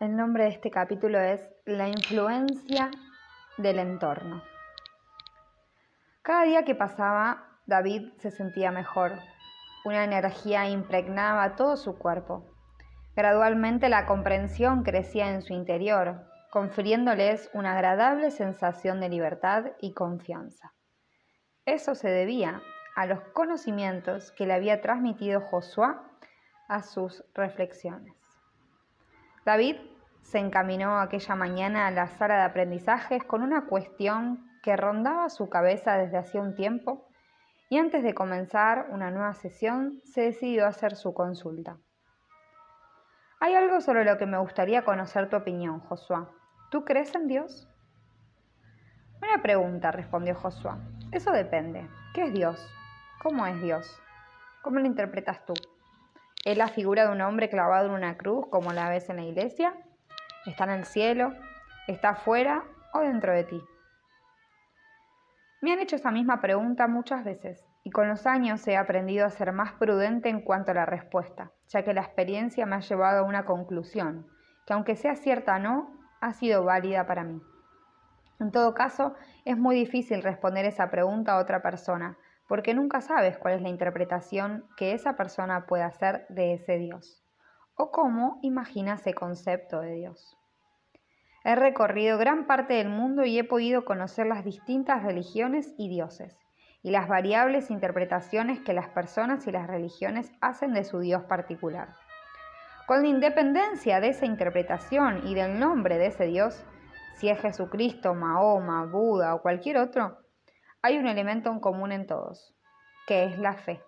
El nombre de este capítulo es La influencia del entorno. Cada día que pasaba, David se sentía mejor. Una energía impregnaba todo su cuerpo. Gradualmente la comprensión crecía en su interior, confiriéndoles una agradable sensación de libertad y confianza. Eso se debía a los conocimientos que le había transmitido Josué a sus reflexiones. David se encaminó aquella mañana a la sala de aprendizajes con una cuestión que rondaba su cabeza desde hacía un tiempo, y antes de comenzar una nueva sesión se decidió a hacer su consulta. Hay algo sobre lo que me gustaría conocer tu opinión, Josué. ¿Tú crees en Dios? Buena pregunta, respondió Josué. Eso depende. ¿Qué es Dios? ¿Cómo es Dios? ¿Cómo lo interpretas tú? ¿Es la figura de un hombre clavado en una cruz como la ves en la iglesia? ¿Está en el cielo? ¿Está afuera o dentro de ti? Me han hecho esa misma pregunta muchas veces y con los años he aprendido a ser más prudente en cuanto a la respuesta, ya que la experiencia me ha llevado a una conclusión, que aunque sea cierta o no, ha sido válida para mí. En todo caso, es muy difícil responder esa pregunta a otra persona, porque nunca sabes cuál es la interpretación que esa persona puede hacer de ese Dios, o cómo imagina ese concepto de Dios. He recorrido gran parte del mundo y he podido conocer las distintas religiones y dioses, y las variables interpretaciones que las personas y las religiones hacen de su Dios particular. Con independencia de esa interpretación y del nombre de ese Dios, si es Jesucristo, Mahoma, Buda o cualquier otro, hay un elemento en común en todos, que es la fe.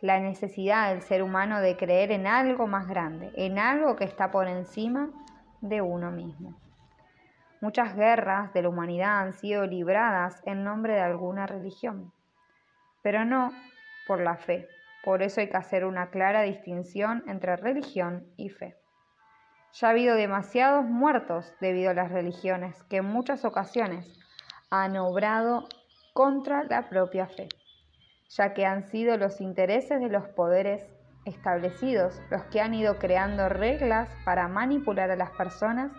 La necesidad del ser humano de creer en algo más grande, en algo que está por encima de uno mismo. Muchas guerras de la humanidad han sido libradas en nombre de alguna religión, pero no por la fe. Por eso hay que hacer una clara distinción entre religión y fe. Ya ha habido demasiados muertos debido a las religiones que en muchas ocasiones han obrado contra la propia fe, ya que han sido los intereses de los poderes establecidos los que han ido creando reglas para manipular a las personas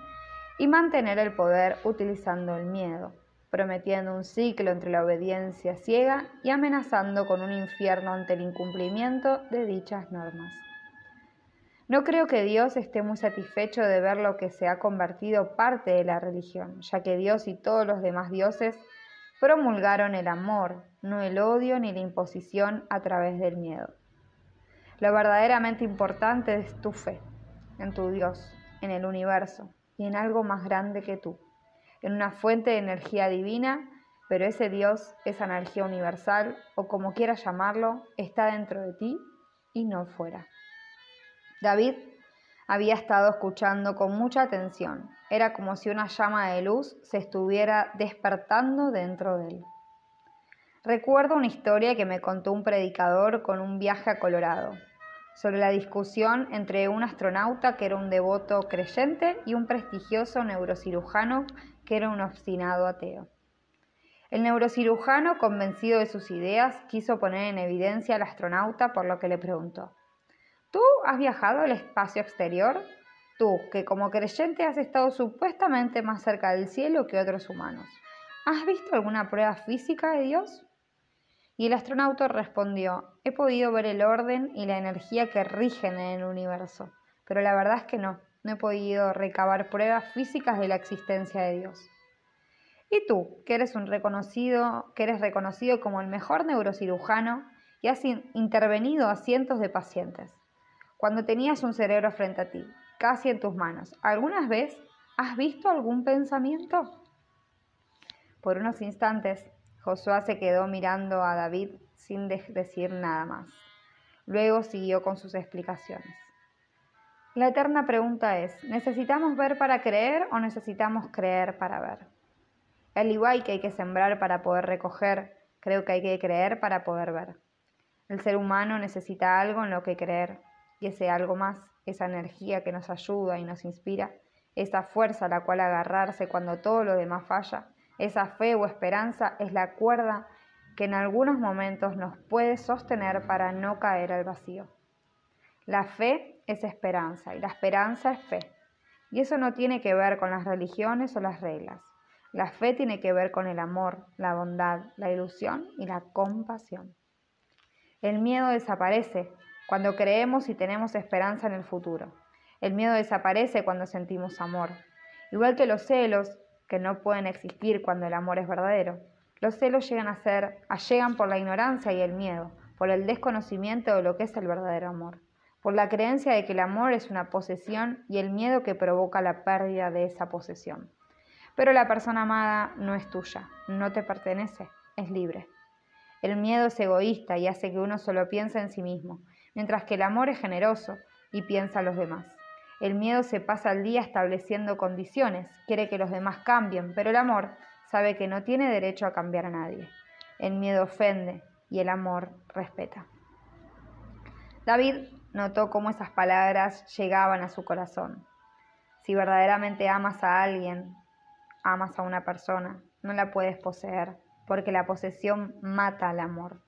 y mantener el poder utilizando el miedo, prometiendo un ciclo entre la obediencia ciega y amenazando con un infierno ante el incumplimiento de dichas normas. No creo que Dios esté muy satisfecho de ver lo que se ha convertido parte de la religión, ya que Dios y todos los demás dioses promulgaron el amor, no el odio ni la imposición a través del miedo. Lo verdaderamente importante es tu fe, en tu Dios, en el universo y en algo más grande que tú, en una fuente de energía divina, pero ese Dios, esa energía universal, o como quieras llamarlo, está dentro de ti y no fuera. David había estado escuchando con mucha atención. Era como si una llama de luz se estuviera despertando dentro de él. Recuerdo una historia que me contó un predicador con un viaje a Colorado, sobre la discusión entre un astronauta que era un devoto creyente y un prestigioso neurocirujano que era un obstinado ateo. El neurocirujano, convencido de sus ideas, quiso poner en evidencia al astronauta, por lo que le preguntó: ¿Tú has viajado al espacio exterior? Tú, que como creyente has estado supuestamente más cerca del cielo que otros humanos, ¿has visto alguna prueba física de Dios? Y el astronauta respondió: he podido ver el orden y la energía que rigen en el universo, pero la verdad es que no he podido recabar pruebas físicas de la existencia de Dios. Y tú, que eres reconocido como el mejor neurocirujano y has intervenido a cientos de pacientes, cuando tenías un cerebro frente a ti, casi en tus manos, ¿alguna vez has visto algún pensamiento? Por unos instantes, Josué se quedó mirando a David sin decir nada más. Luego siguió con sus explicaciones. La eterna pregunta es: ¿necesitamos ver para creer o necesitamos creer para ver? Al igual que hay que sembrar para poder recoger, creo que hay que creer para poder ver. El ser humano necesita algo en lo que creer, y ese algo más, esa energía que nos ayuda y nos inspira, esa fuerza a la cual agarrarse cuando todo lo demás falla, esa fe o esperanza es la cuerda que en algunos momentos nos puede sostener para no caer al vacío. La fe es esperanza y la esperanza es fe. Y eso no tiene que ver con las religiones o las reglas. La fe tiene que ver con el amor, la bondad, la ilusión y la compasión. El miedo desaparece cuando creemos y tenemos esperanza en el futuro. El miedo desaparece cuando sentimos amor. Igual que los celos, que no pueden existir cuando el amor es verdadero. Los celos llegan por la ignorancia y el miedo, por el desconocimiento de lo que es el verdadero amor, por la creencia de que el amor es una posesión y el miedo que provoca la pérdida de esa posesión. Pero la persona amada no es tuya, no te pertenece, es libre. El miedo es egoísta y hace que uno solo piense en sí mismo, mientras que el amor es generoso y piensa en los demás. El miedo se pasa el día estableciendo condiciones, quiere que los demás cambien, pero el amor sabe que no tiene derecho a cambiar a nadie. El miedo ofende y el amor respeta. David notó cómo esas palabras llegaban a su corazón. Si verdaderamente amas a alguien, amas a una persona, no la puedes poseer, porque la posesión mata al amor.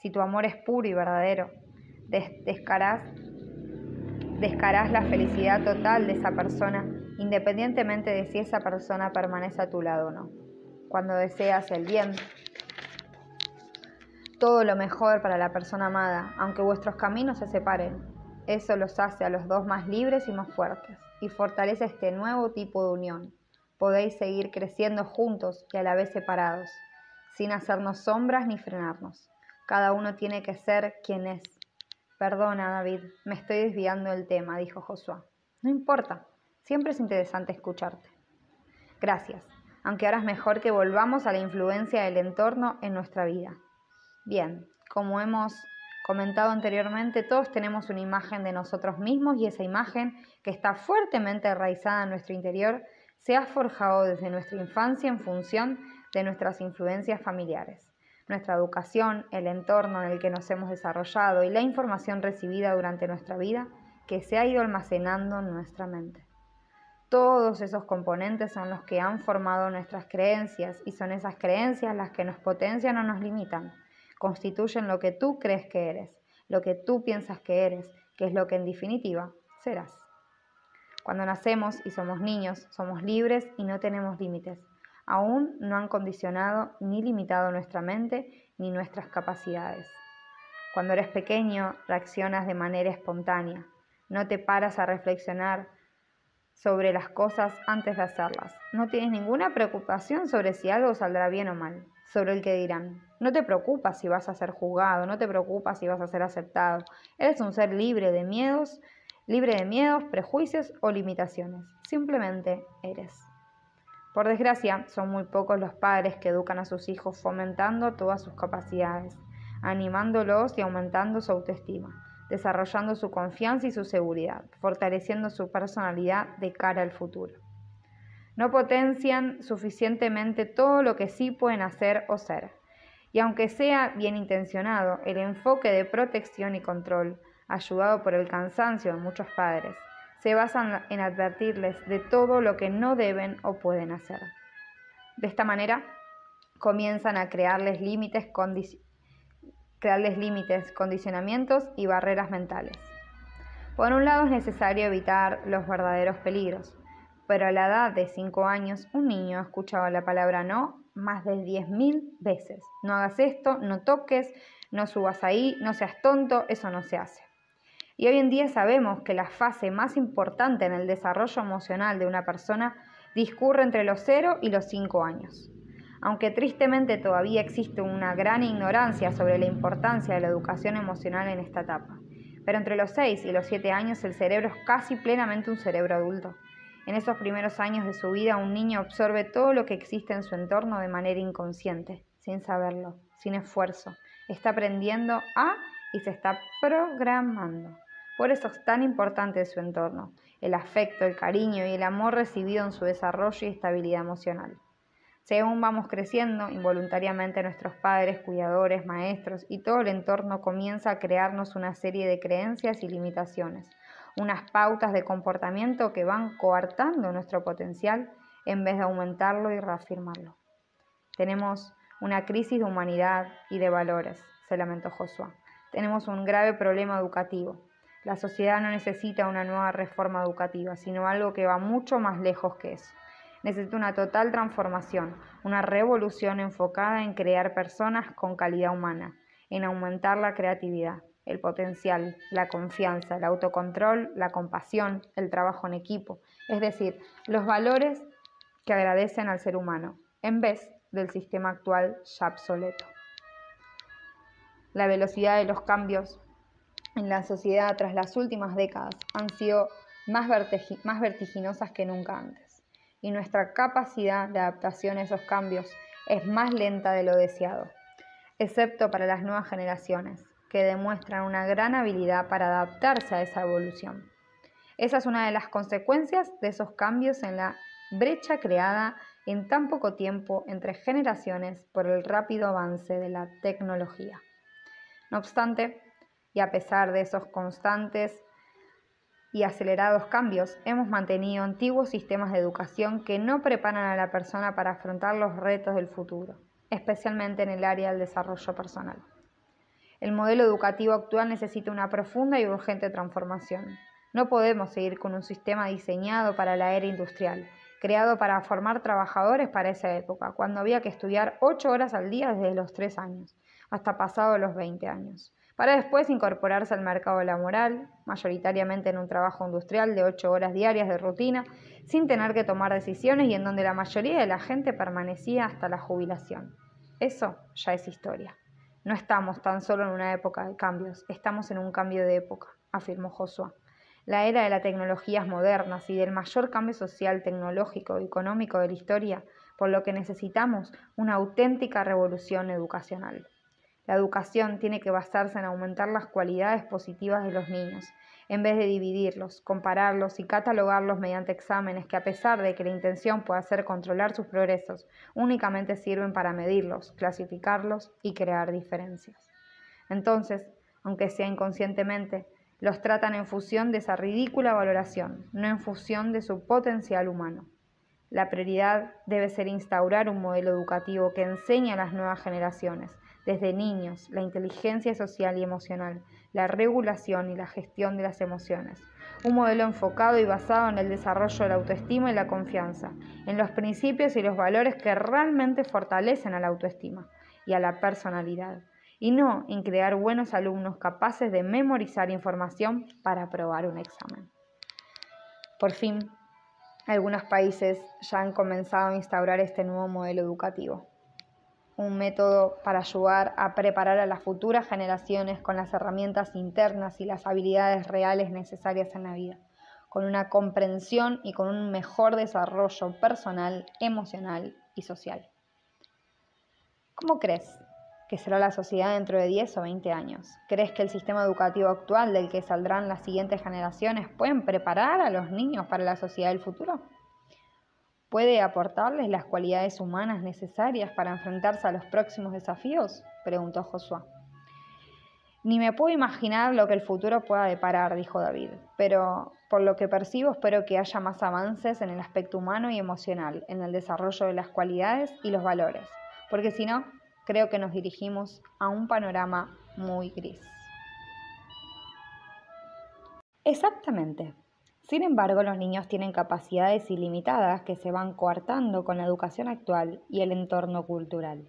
Si tu amor es puro y verdadero, descarás la felicidad total de esa persona, independientemente de si esa persona permanece a tu lado o no. Cuando deseas el bien, todo lo mejor para la persona amada, aunque vuestros caminos se separen, eso los hace a los dos más libres y más fuertes, y fortalece este nuevo tipo de unión. Podéis seguir creciendo juntos y a la vez separados, sin hacernos sombras ni frenarnos. Cada uno tiene que ser quien es. Perdona, David, me estoy desviando del tema, dijo Josué. No importa, siempre es interesante escucharte. Gracias, aunque ahora es mejor que volvamos a la influencia del entorno en nuestra vida. Bien, como hemos comentado anteriormente, todos tenemos una imagen de nosotros mismos y esa imagen, que está fuertemente arraigada en nuestro interior, se ha forjado desde nuestra infancia en función de nuestras influencias familiares. Nuestra educación, el entorno en el que nos hemos desarrollado y la información recibida durante nuestra vida que se ha ido almacenando en nuestra mente. Todos esos componentes son los que han formado nuestras creencias y son esas creencias las que nos potencian o nos limitan. Constituyen lo que tú crees que eres, lo que tú piensas que eres, que es lo que en definitiva serás. Cuando nacemos y somos niños, somos libres y no tenemos límites. Aún no han condicionado ni limitado nuestra mente ni nuestras capacidades. Cuando eres pequeño, reaccionas de manera espontánea. No te paras a reflexionar sobre las cosas antes de hacerlas. No tienes ninguna preocupación sobre si algo saldrá bien o mal, sobre el que dirán. No te preocupas si vas a ser juzgado, no te preocupas si vas a ser aceptado. Eres un ser libre de miedos, prejuicios o limitaciones. Simplemente eres. Por desgracia, son muy pocos los padres que educan a sus hijos fomentando todas sus capacidades, animándolos y aumentando su autoestima, desarrollando su confianza y su seguridad, fortaleciendo su personalidad de cara al futuro. No potencian suficientemente todo lo que sí pueden hacer o ser. Y aunque sea bien intencionado, el enfoque de protección y control, ayudado por el cansancio de muchos padres, se basan en advertirles de todo lo que no deben o pueden hacer. De esta manera, comienzan a crearles límites, condicionamientos y barreras mentales. Por un lado, es necesario evitar los verdaderos peligros, pero a la edad de 5 años, un niño escuchaba la palabra no más de 10.000 veces. No hagas esto, no toques, no subas ahí, no seas tonto, eso no se hace. Y hoy en día sabemos que la fase más importante en el desarrollo emocional de una persona discurre entre los 0 y los 5 años. Aunque tristemente todavía existe una gran ignorancia sobre la importancia de la educación emocional en esta etapa. Pero entre los 6 y los 7 años el cerebro es casi plenamente un cerebro adulto. En esos primeros años de su vida un niño absorbe todo lo que existe en su entorno de manera inconsciente, sin saberlo, sin esfuerzo. Está aprendiendo y se está programando. Por eso es tan importante su entorno, el afecto, el cariño y el amor recibido en su desarrollo y estabilidad emocional. Según vamos creciendo, involuntariamente nuestros padres, cuidadores, maestros y todo el entorno comienza a crearnos una serie de creencias y limitaciones, unas pautas de comportamiento que van coartando nuestro potencial en vez de aumentarlo y reafirmarlo. Tenemos una crisis de humanidad y de valores, se lamentó Josué. Tenemos un grave problema educativo. La sociedad no necesita una nueva reforma educativa, sino algo que va mucho más lejos que eso. Necesita una total transformación, una revolución enfocada en crear personas con calidad humana, en aumentar la creatividad, el potencial, la confianza, el autocontrol, la compasión, el trabajo en equipo, es decir, los valores que agradecen al ser humano, en vez del sistema actual ya obsoleto. La velocidad de los cambios en la sociedad tras las últimas décadas han sido más vertiginosas que nunca antes, y nuestra capacidad de adaptación a esos cambios es más lenta de lo deseado, excepto para las nuevas generaciones, que demuestran una gran habilidad para adaptarse a esa evolución. Esa es una de las consecuencias de esos cambios en la brecha creada en tan poco tiempo entre generaciones por el rápido avance de la tecnología. No obstante, y a pesar de esos constantes y acelerados cambios, hemos mantenido antiguos sistemas de educación que no preparan a la persona para afrontar los retos del futuro, especialmente en el área del desarrollo personal. El modelo educativo actual necesita una profunda y urgente transformación. No podemos seguir con un sistema diseñado para la era industrial, creado para formar trabajadores para esa época, cuando había que estudiar 8 horas al día desde los 3 años, hasta pasados los 20 años, para después incorporarse al mercado laboral, mayoritariamente en un trabajo industrial de 8 horas diarias de rutina, sin tener que tomar decisiones y en donde la mayoría de la gente permanecía hasta la jubilación. Eso ya es historia. No estamos tan solo en una época de cambios, estamos en un cambio de época, afirmó Josué. La era de las tecnologías modernas y del mayor cambio social, tecnológico y económico de la historia, por lo que necesitamos una auténtica revolución educacional. La educación tiene que basarse en aumentar las cualidades positivas de los niños, en vez de dividirlos, compararlos y catalogarlos mediante exámenes que, a pesar de que la intención pueda ser controlar sus progresos, únicamente sirven para medirlos, clasificarlos y crear diferencias. Entonces, aunque sea inconscientemente, los tratan en función de esa ridícula valoración, no en función de su potencial humano. La prioridad debe ser instaurar un modelo educativo que enseñe a las nuevas generaciones, desde niños, la inteligencia social y emocional, la regulación y la gestión de las emociones. Un modelo enfocado y basado en el desarrollo de la autoestima y la confianza, en los principios y los valores que realmente fortalecen a la autoestima y a la personalidad, y no en crear buenos alumnos capaces de memorizar información para aprobar un examen. Por fin, algunos países ya han comenzado a instaurar este nuevo modelo educativo, un método para ayudar a preparar a las futuras generaciones con las herramientas internas y las habilidades reales necesarias en la vida, con una comprensión y con un mejor desarrollo personal, emocional y social. ¿Cómo crees que será la sociedad dentro de 10 o 20 años? ¿Crees que el sistema educativo actual del que saldrán las siguientes generaciones pueden preparar a los niños para la sociedad del futuro? ¿Puede aportarles las cualidades humanas necesarias para enfrentarse a los próximos desafíos?, preguntó Josué. Ni me puedo imaginar lo que el futuro pueda deparar, dijo David, pero por lo que percibo espero que haya más avances en el aspecto humano y emocional, en el desarrollo de las cualidades y los valores, porque si no, creo que nos dirigimos a un panorama muy gris. Exactamente. Sin embargo, los niños tienen capacidades ilimitadas que se van coartando con la educación actual y el entorno cultural.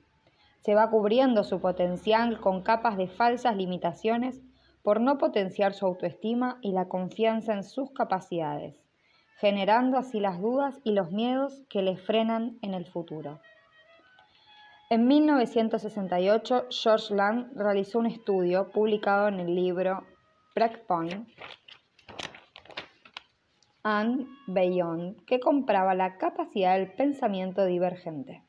Se va cubriendo su potencial con capas de falsas limitaciones por no potenciar su autoestima y la confianza en sus capacidades, generando así las dudas y los miedos que les frenan en el futuro. En 1968, George Land realizó un estudio publicado en el libro Breakpoint and Beyond, que compraba la capacidad del pensamiento divergente,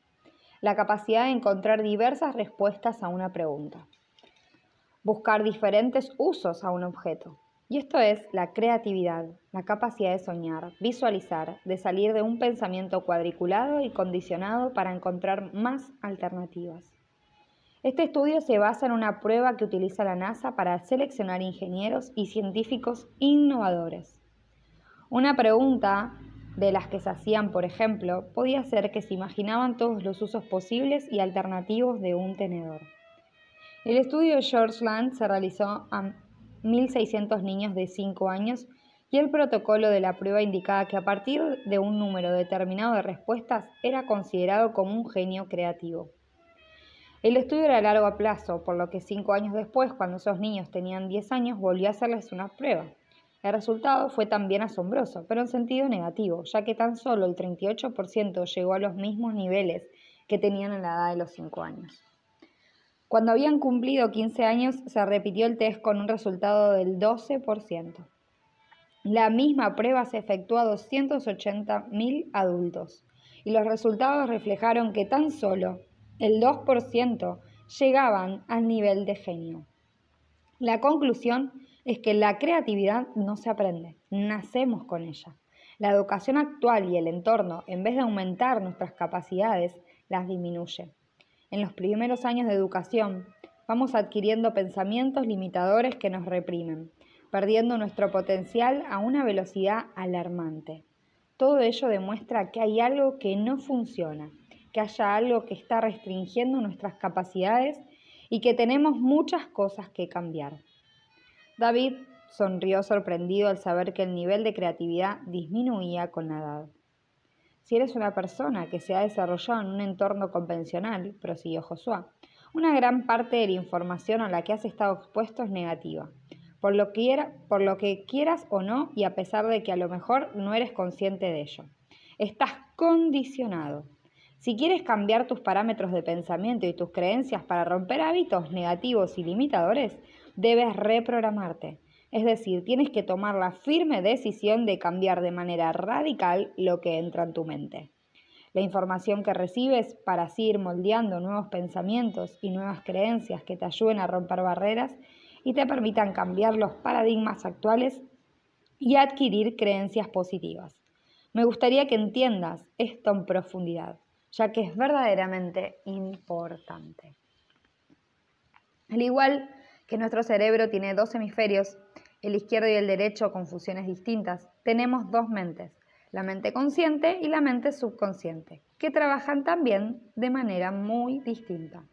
la capacidad de encontrar diversas respuestas a una pregunta, buscar diferentes usos a un objeto. Y esto es la creatividad, la capacidad de soñar, visualizar, de salir de un pensamiento cuadriculado y condicionado para encontrar más alternativas. Este estudio se basa en una prueba que utiliza la NASA para seleccionar ingenieros y científicos innovadores. Una pregunta de las que se hacían, por ejemplo, podía ser que se imaginaban todos los usos posibles y alternativos de un tenedor. El estudio de George Land se realizó a 1.600 niños de 5 años y el protocolo de la prueba indicaba que a partir de un número determinado de respuestas era considerado como un genio creativo. El estudio era a largo plazo, por lo que 5 años después, cuando esos niños tenían 10 años, volvió a hacerles una prueba. El resultado fue también asombroso, pero en sentido negativo, ya que tan solo el 38% llegó a los mismos niveles que tenían en la edad de los 5 años. Cuando habían cumplido 15 años, se repitió el test con un resultado del 12%. La misma prueba se efectuó a 280.000 adultos y los resultados reflejaron que tan solo el 2% llegaban al nivel de genio. La conclusión es que la creatividad no se aprende, nacemos con ella. La educación actual y el entorno, en vez de aumentar nuestras capacidades, las disminuye. En los primeros años de educación, vamos adquiriendo pensamientos limitadores que nos reprimen, perdiendo nuestro potencial a una velocidad alarmante. Todo ello demuestra que hay algo que no funciona, que haya algo que está restringiendo nuestras capacidades y que tenemos muchas cosas que cambiar. David sonrió sorprendido al saber que el nivel de creatividad disminuía con la edad. Si eres una persona que se ha desarrollado en un entorno convencional, prosiguió Josué, una gran parte de la información a la que has estado expuesto es negativa, por lo que quieras o no, y a pesar de que a lo mejor no eres consciente de ello. Estás condicionado. Si quieres cambiar tus parámetros de pensamiento y tus creencias para romper hábitos negativos y limitadores, debes reprogramarte. Es decir, tienes que tomar la firme decisión de cambiar de manera radical lo que entra en tu mente. La información que recibes para así ir moldeando nuevos pensamientos y nuevas creencias que te ayuden a romper barreras y te permitan cambiar los paradigmas actuales y adquirir creencias positivas. Me gustaría que entiendas esto en profundidad, ya que es verdaderamente importante. Al igual que nuestro cerebro tiene 2 hemisferios, el izquierdo y el derecho con funciones distintas, tenemos 2 mentes, la mente consciente y la mente subconsciente, que trabajan también de manera muy distinta.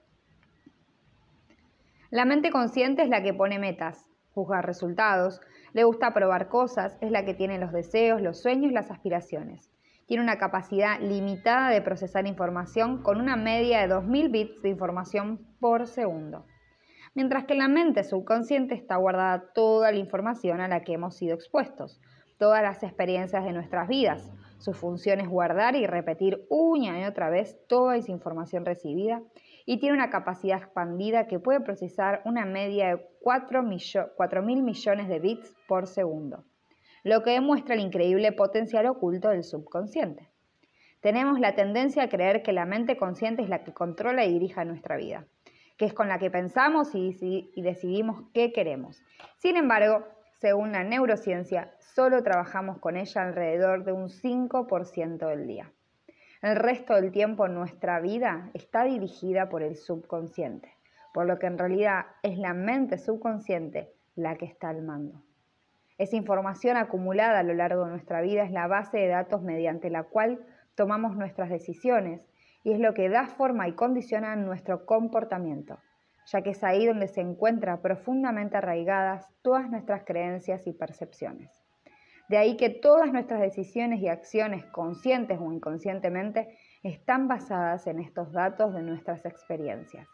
La mente consciente es la que pone metas, juzga resultados, le gusta probar cosas, es la que tiene los deseos, los sueños y las aspiraciones. Tiene una capacidad limitada de procesar información con una media de 2000 bits de información por segundo. Mientras que en la mente subconsciente está guardada toda la información a la que hemos sido expuestos, todas las experiencias de nuestras vidas. Su función es guardar y repetir una y otra vez toda esa información recibida y tiene una capacidad expandida que puede procesar una media de 4.000 millones de bits por segundo, lo que demuestra el increíble potencial oculto del subconsciente. Tenemos la tendencia a creer que la mente consciente es la que controla y dirige nuestra vida, que es con la que pensamos y decidimos qué queremos. Sin embargo, según la neurociencia, solo trabajamos con ella alrededor de un 5% del día. El resto del tiempo nuestra vida está dirigida por el subconsciente, por lo que en realidad es la mente subconsciente la que está al mando. Esa información acumulada a lo largo de nuestra vida es la base de datos mediante la cual tomamos nuestras decisiones y es lo que da forma y condiciona nuestro comportamiento, ya que es ahí donde se encuentran profundamente arraigadas todas nuestras creencias y percepciones. De ahí que todas nuestras decisiones y acciones, conscientes o inconscientemente, están basadas en estos datos de nuestras experiencias.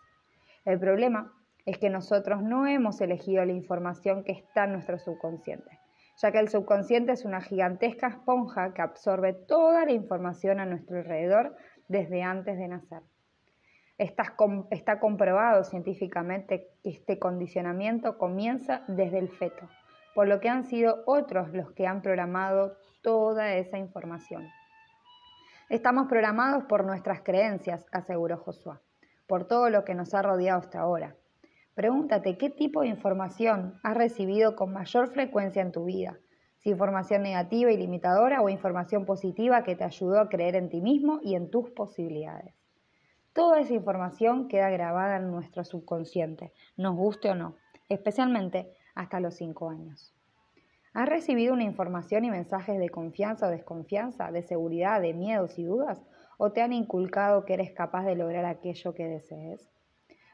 El problema es que nosotros no hemos elegido la información que está en nuestro subconsciente, ya que el subconsciente es una gigantesca esponja que absorbe toda la información a nuestro alrededor desde antes de nacer. Está comprobado científicamente que este condicionamiento comienza desde el feto, por lo que han sido otros los que han programado toda esa información. Estamos programados por nuestras creencias, aseguró Josué, por todo lo que nos ha rodeado hasta ahora. Pregúntate qué tipo de información has recibido con mayor frecuencia en tu vida, si información negativa y limitadora o información positiva que te ayudó a creer en ti mismo y en tus posibilidades. Toda esa información queda grabada en nuestro subconsciente, nos guste o no, especialmente hasta los 5 años. ¿Has recibido una información y mensajes de confianza o desconfianza, de seguridad, de miedos y dudas? ¿O te han inculcado que eres capaz de lograr aquello que desees?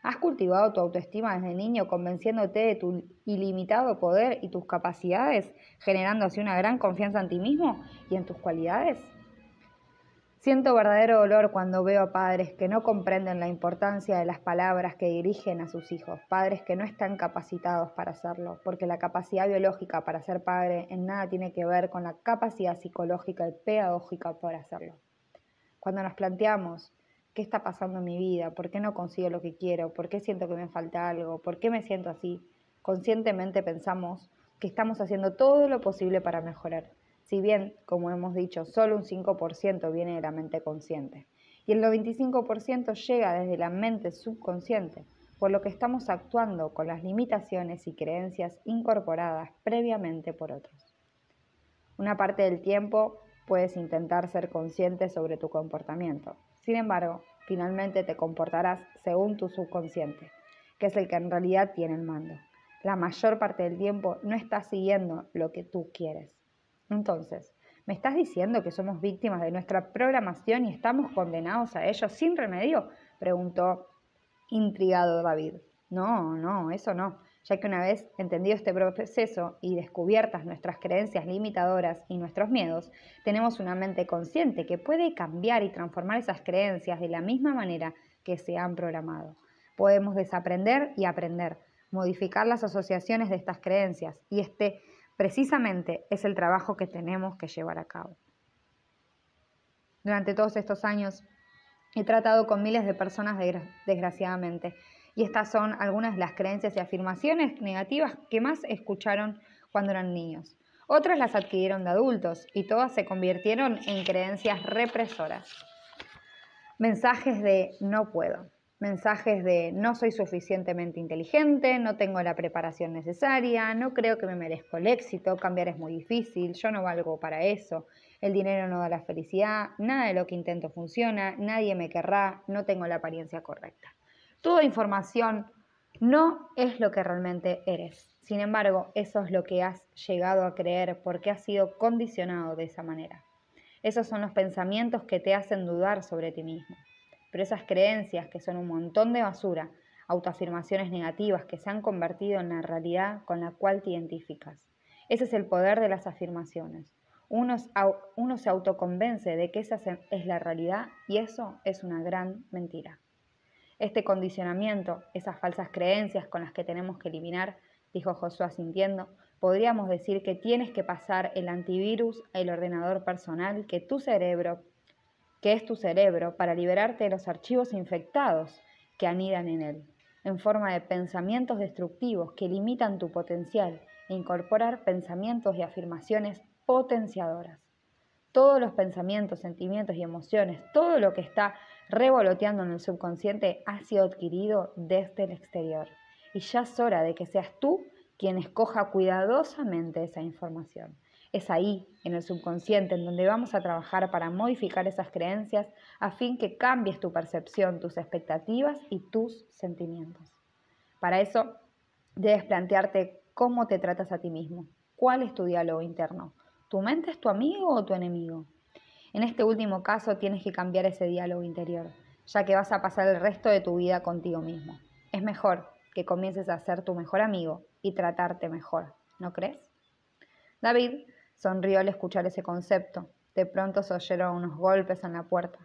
¿Has cultivado tu autoestima desde niño convenciéndote de tu ilimitado poder y tus capacidades, generando así una gran confianza en ti mismo y en tus cualidades? Siento verdadero dolor cuando veo a padres que no comprenden la importancia de las palabras que dirigen a sus hijos, padres que no están capacitados para hacerlo, porque la capacidad biológica para ser padre en nada tiene que ver con la capacidad psicológica y pedagógica para hacerlo. Cuando nos planteamos, ¿qué está pasando en mi vida? ¿Por qué no consigo lo que quiero? ¿Por qué siento que me falta algo? ¿Por qué me siento así? Conscientemente pensamos que estamos haciendo todo lo posible para mejorar. Si bien, como hemos dicho, solo un 5% viene de la mente consciente y el 95% llega desde la mente subconsciente, por lo que estamos actuando con las limitaciones y creencias incorporadas previamente por otros. Una parte del tiempo puedes intentar ser consciente sobre tu comportamiento. Sin embargo, finalmente te comportarás según tu subconsciente, que es el que en realidad tiene el mando. La mayor parte del tiempo no estás siguiendo lo que tú quieres. Entonces, ¿me estás diciendo que somos víctimas de nuestra programación y estamos condenados a ello sin remedio?, preguntó intrigado David. No, eso no, ya que una vez entendido este proceso y descubiertas nuestras creencias limitadoras y nuestros miedos, tenemos una mente consciente que puede cambiar y transformar esas creencias de la misma manera que se han programado. Podemos desaprender y aprender, modificar las asociaciones de estas creencias y precisamente es el trabajo que tenemos que llevar a cabo. Durante todos estos años he tratado con miles de personas desgraciadamente, y estas son algunas de las creencias y afirmaciones negativas que más escucharon cuando eran niños. Otras las adquirieron de adultos y todas se convirtieron en creencias represoras. Mensajes de no puedo. Mensajes de no soy suficientemente inteligente, no tengo la preparación necesaria, no creo que me merezco el éxito, cambiar es muy difícil, yo no valgo para eso, el dinero no da la felicidad, nada de lo que intento funciona, nadie me querrá, no tengo la apariencia correcta. Toda información no es lo que realmente eres. Sin embargo, eso es lo que has llegado a creer porque has sido condicionado de esa manera. Esos son los pensamientos que te hacen dudar sobre ti mismo. Pero esas creencias, que son un montón de basura, autoafirmaciones negativas que se han convertido en la realidad con la cual te identificas. Ese es el poder de las afirmaciones. Uno se autoconvence de que esa es la realidad y eso es una gran mentira. Este condicionamiento, esas falsas creencias con las que tenemos que eliminar, dijo Josué asintiendo, podríamos decir que tienes que pasar el antivirus al ordenador personal que es tu cerebro, para liberarte de los archivos infectados que anidan en él, en forma de pensamientos destructivos que limitan tu potencial e incorporar pensamientos y afirmaciones potenciadoras. Todos los pensamientos, sentimientos y emociones, todo lo que está revoloteando en el subconsciente ha sido adquirido desde el exterior. Y ya es hora de que seas tú quien escoja cuidadosamente esa información. Es ahí, en el subconsciente, en donde vamos a trabajar para modificar esas creencias a fin que cambies tu percepción, tus expectativas y tus sentimientos. Para eso, debes plantearte cómo te tratas a ti mismo. ¿Cuál es tu diálogo interno? ¿Tu mente es tu amigo o tu enemigo? En este último caso, tienes que cambiar ese diálogo interior, ya que vas a pasar el resto de tu vida contigo mismo. Es mejor que comiences a ser tu mejor amigo y tratarte mejor, ¿no crees? David sonrió al escuchar ese concepto. De pronto se oyeron unos golpes en la puerta.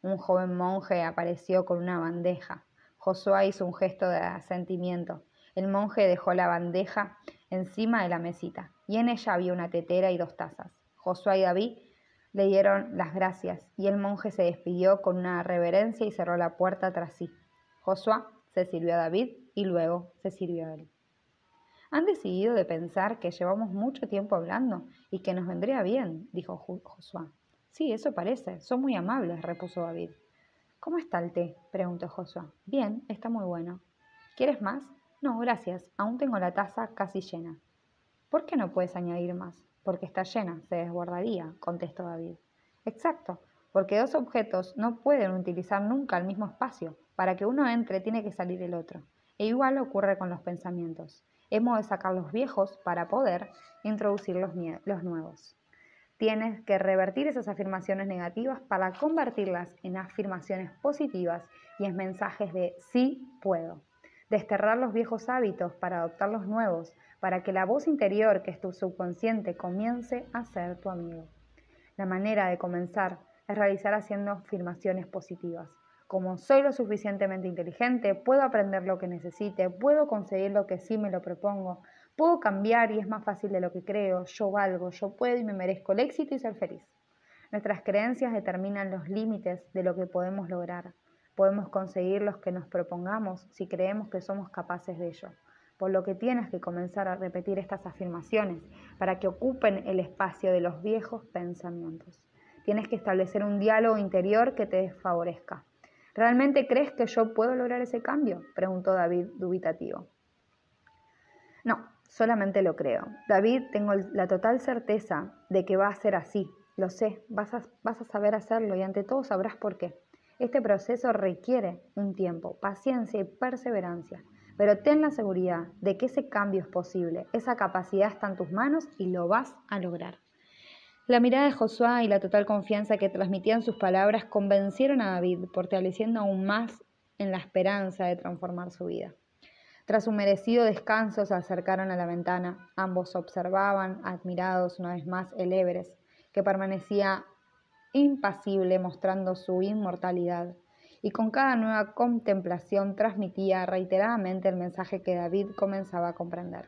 Un joven monje apareció con una bandeja. Josué hizo un gesto de asentimiento. El monje dejó la bandeja encima de la mesita y en ella había una tetera y 2 tazas. Josué y David le dieron las gracias y el monje se despidió con una reverencia y cerró la puerta tras sí. Josué se sirvió a David y luego se sirvió a él. Han decidido de pensar que llevamos mucho tiempo hablando y que nos vendría bien, dijo Josué. Sí, eso parece. Son muy amables, repuso David. ¿Cómo está el té?, preguntó Josué. Bien, está muy bueno. ¿Quieres más? No, gracias. Aún tengo la taza casi llena. ¿Por qué no puedes añadir más? Porque está llena, se desbordaría, contestó David. Exacto, porque 2 objetos no pueden utilizar nunca el mismo espacio. Para que uno entre tiene que salir el otro. E igual ocurre con los pensamientos. Hemos de sacar los viejos para poder introducir los nuevos. Tienes que revertir esas afirmaciones negativas para convertirlas en afirmaciones positivas y en mensajes de sí puedo. Desterrar los viejos hábitos para adoptar los nuevos, para que la voz interior, que es tu subconsciente, comience a ser tu amigo. La manera de comenzar es realizar haciendo afirmaciones positivas. Como soy lo suficientemente inteligente, puedo aprender lo que necesite, puedo conseguir lo que sí me lo propongo, puedo cambiar y es más fácil de lo que creo, yo valgo, yo puedo y me merezco el éxito y ser feliz. Nuestras creencias determinan los límites de lo que podemos lograr. Podemos conseguir los que nos propongamos si creemos que somos capaces de ello. Por lo que tienes que comenzar a repetir estas afirmaciones para que ocupen el espacio de los viejos pensamientos. Tienes que establecer un diálogo interior que te desfavorezca. ¿Realmente crees que yo puedo lograr ese cambio?, preguntó David dubitativo. No, solamente lo creo. David, tengo la total certeza de que va a ser así. Lo sé, vas a saber hacerlo y ante todo sabrás por qué. Este proceso requiere un tiempo, paciencia y perseverancia, pero ten la seguridad de que ese cambio es posible. Esa capacidad está en tus manos y lo vas a lograr. La mirada de Josué y la total confianza que transmitían sus palabras convencieron a David, fortaleciendo aún más en la esperanza de transformar su vida. Tras un merecido descanso se acercaron a la ventana. Ambos observaban, admirados una vez más, el Everest, que permanecía impasible mostrando su inmortalidad, y con cada nueva contemplación transmitía reiteradamente el mensaje que David comenzaba a comprender.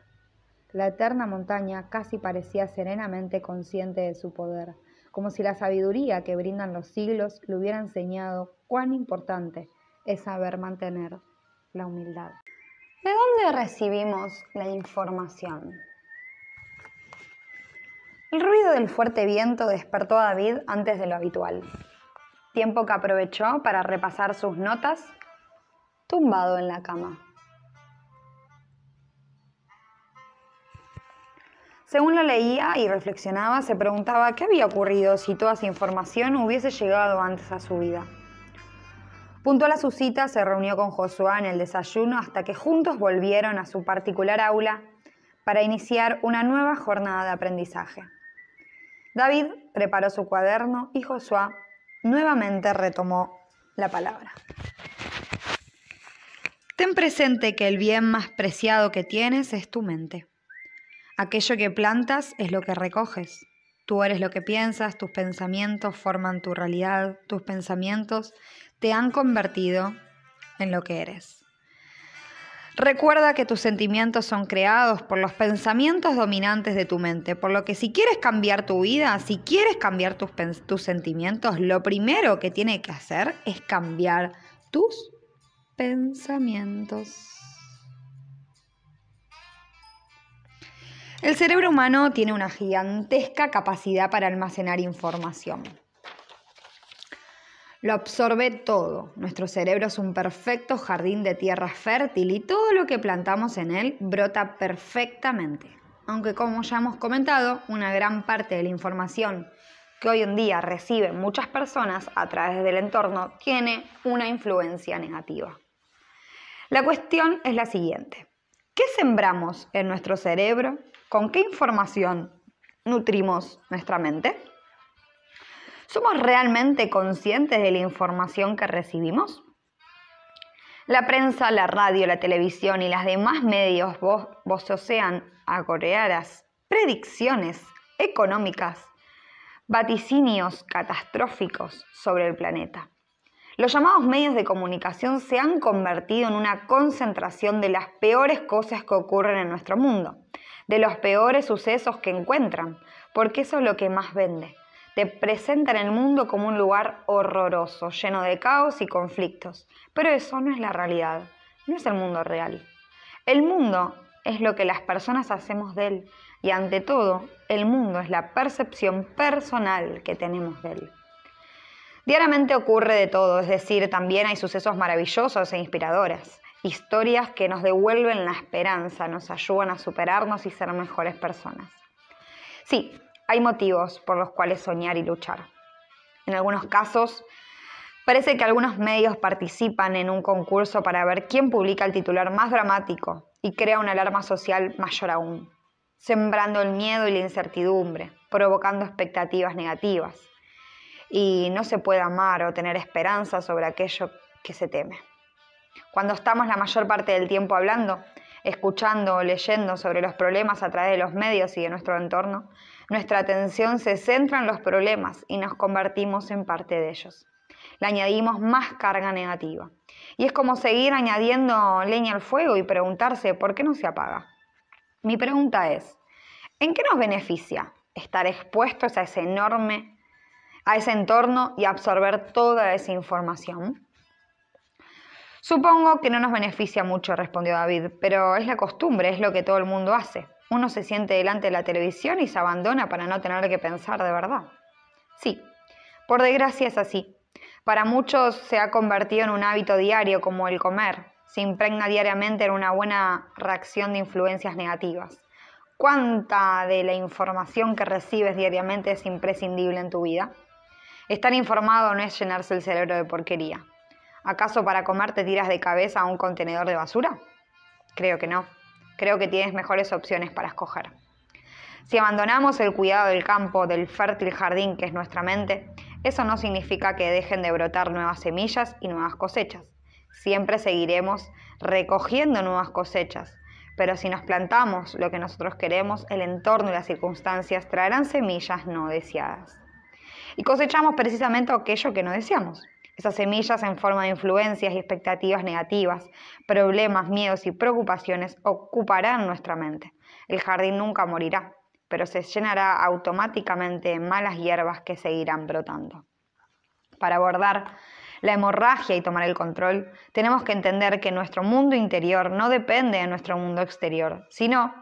La eterna montaña casi parecía serenamente consciente de su poder, como si la sabiduría que brindan los siglos le hubiera enseñado cuán importante es saber mantener la humildad. ¿De dónde recibimos la información? El ruido del fuerte viento despertó a David antes de lo habitual, tiempo que aprovechó para repasar sus notas, tumbado en la cama. Según lo leía y reflexionaba, se preguntaba qué había ocurrido si toda esa información hubiese llegado antes a su vida. Puntual a su cita, se reunió con Josué en el desayuno hasta que juntos volvieron a su particular aula para iniciar una nueva jornada de aprendizaje. David preparó su cuaderno y Josué nuevamente retomó la palabra. Ten presente que el bien más preciado que tienes es tu mente. Aquello que plantas es lo que recoges. Tú eres lo que piensas, tus pensamientos forman tu realidad, tus pensamientos te han convertido en lo que eres. Recuerda que tus sentimientos son creados por los pensamientos dominantes de tu mente, por lo que si quieres cambiar tu vida, si quieres cambiar tus sentimientos, lo primero que tienes que hacer es cambiar tus pensamientos. El cerebro humano tiene una gigantesca capacidad para almacenar información. Lo absorbe todo. Nuestro cerebro es un perfecto jardín de tierra fértil y todo lo que plantamos en él brota perfectamente. Aunque, como ya hemos comentado, una gran parte de la información que hoy en día reciben muchas personas a través del entorno tiene una influencia negativa. La cuestión es la siguiente. ¿Qué sembramos en nuestro cerebro? ¿Con qué información nutrimos nuestra mente? ¿Somos realmente conscientes de la información que recibimos? La prensa, la radio, la televisión y las demás medios vocean agoreadas predicciones económicas, vaticinios catastróficos sobre el planeta. Los llamados medios de comunicación se han convertido en una concentración de las peores cosas que ocurren en nuestro mundo, de los peores sucesos que encuentran, porque eso es lo que más vende. Te presentan el mundo como un lugar horroroso, lleno de caos y conflictos. Pero eso no es la realidad, no es el mundo real. El mundo es lo que las personas hacemos de él y ante todo, el mundo es la percepción personal que tenemos de él. Diariamente ocurre de todo, es decir, también hay sucesos maravillosos e inspiradores, historias que nos devuelven la esperanza, nos ayudan a superarnos y ser mejores personas. Sí, hay motivos por los cuales soñar y luchar. En algunos casos, parece que algunos medios participan en un concurso para ver quién publica el titular más dramático y crea una alarma social mayor aún, sembrando el miedo y la incertidumbre. provocando expectativas negativas. Y no se puede amar o tener esperanza sobre aquello que se teme. Cuando estamos la mayor parte del tiempo hablando, escuchando o leyendo sobre los problemas a través de los medios y de nuestro entorno, nuestra atención se centra en los problemas y nos convertimos en parte de ellos. Le añadimos más carga negativa. Y es como seguir añadiendo leña al fuego y preguntarse ¿por qué no se apaga? Mi pregunta es, ¿en qué nos beneficia estar expuestos a ese entorno y absorber toda esa información? Supongo que no nos beneficia mucho, respondió David, pero es la costumbre, es lo que todo el mundo hace. Uno se siente delante de la televisión y se abandona para no tener que pensar de verdad. Sí, por desgracia es así. Para muchos se ha convertido en un hábito diario como el comer. Se impregna diariamente en una buena reacción de influencias negativas. ¿Cuánta de la información que recibes diariamente es imprescindible en tu vida? Estar informado no es llenarse el cerebro de porquería. ¿Acaso para comer te tiras de cabeza a un contenedor de basura? Creo que no. Creo que tienes mejores opciones para escoger. Si abandonamos el cuidado del campo, del fértil jardín que es nuestra mente, eso no significa que dejen de brotar nuevas semillas y nuevas cosechas. Siempre seguiremos recogiendo nuevas cosechas, pero si nos plantamos lo que nosotros queremos, el entorno y las circunstancias traerán semillas no deseadas. Y cosechamos precisamente aquello que no deseamos. Esas semillas en forma de influencias y expectativas negativas, problemas, miedos y preocupaciones ocuparán nuestra mente. El jardín nunca morirá, pero se llenará automáticamente de malas hierbas que seguirán brotando. Para abordar la hemorragia y tomar el control, tenemos que entender que nuestro mundo interior no depende de nuestro mundo exterior, sino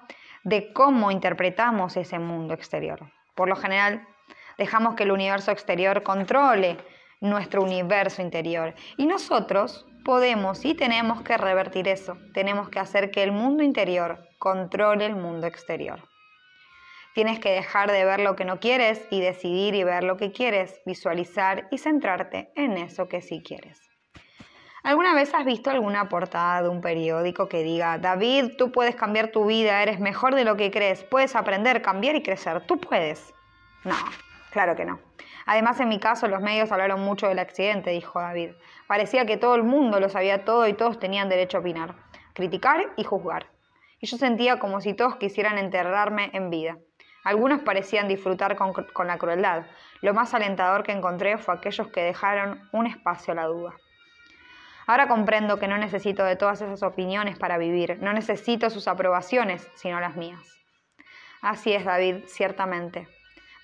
de cómo interpretamos ese mundo exterior. Por lo general, dejamos que el universo exterior controle nuestro universo interior. Y nosotros podemos y tenemos que revertir eso. Tenemos que hacer que el mundo interior controle el mundo exterior. Tienes que dejar de ver lo que no quieres y decidir y ver lo que quieres, visualizar y centrarte en eso que sí quieres. ¿Alguna vez has visto alguna portada de un periódico que diga: David, tú puedes cambiar tu vida, eres mejor de lo que crees, puedes aprender, cambiar y crecer, tú puedes? No, claro que no. Además, en mi caso, los medios hablaron mucho del accidente, dijo David. Parecía que todo el mundo lo sabía todo y todos tenían derecho a opinar, criticar y juzgar. Y yo sentía como si todos quisieran enterrarme en vida. Algunos parecían disfrutar con la crueldad. Lo más alentador que encontré fue aquellos que dejaron un espacio a la duda. Ahora comprendo que no necesito de todas esas opiniones para vivir. No necesito sus aprobaciones, sino las mías. Así es, David, ciertamente.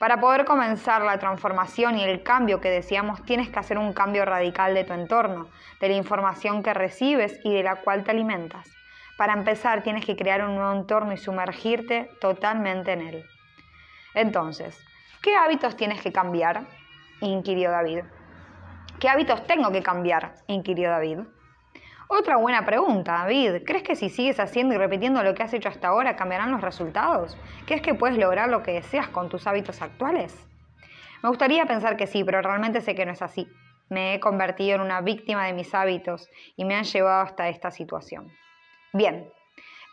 Para poder comenzar la transformación y el cambio que deseamos, tienes que hacer un cambio radical de tu entorno, de la información que recibes y de la cual te alimentas. Para empezar, tienes que crear un nuevo entorno y sumergirte totalmente en él. Entonces, ¿qué hábitos tienes que cambiar?, inquirió David. ¿Qué hábitos tengo que cambiar?, inquirió David. Otra buena pregunta, David. ¿Crees que si sigues haciendo y repitiendo lo que has hecho hasta ahora cambiarán los resultados? ¿Crees que puedes lograr lo que deseas con tus hábitos actuales? Me gustaría pensar que sí, pero realmente sé que no es así. Me he convertido en una víctima de mis hábitos y me han llevado hasta esta situación. Bien,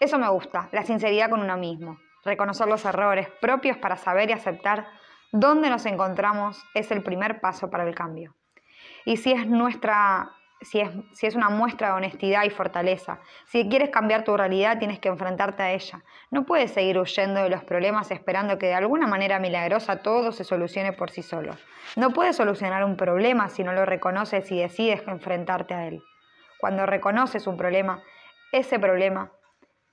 eso me gusta, la sinceridad con uno mismo. Reconocer los errores propios para saber y aceptar dónde nos encontramos es el primer paso para el cambio. Y si es una muestra de honestidad y fortaleza. Si quieres cambiar tu realidad, tienes que enfrentarte a ella. No puedes seguir huyendo de los problemas esperando que de alguna manera milagrosa todo se solucione por sí solo. No puedes solucionar un problema si no lo reconoces y decides enfrentarte a él. Cuando reconoces un problema, ese problema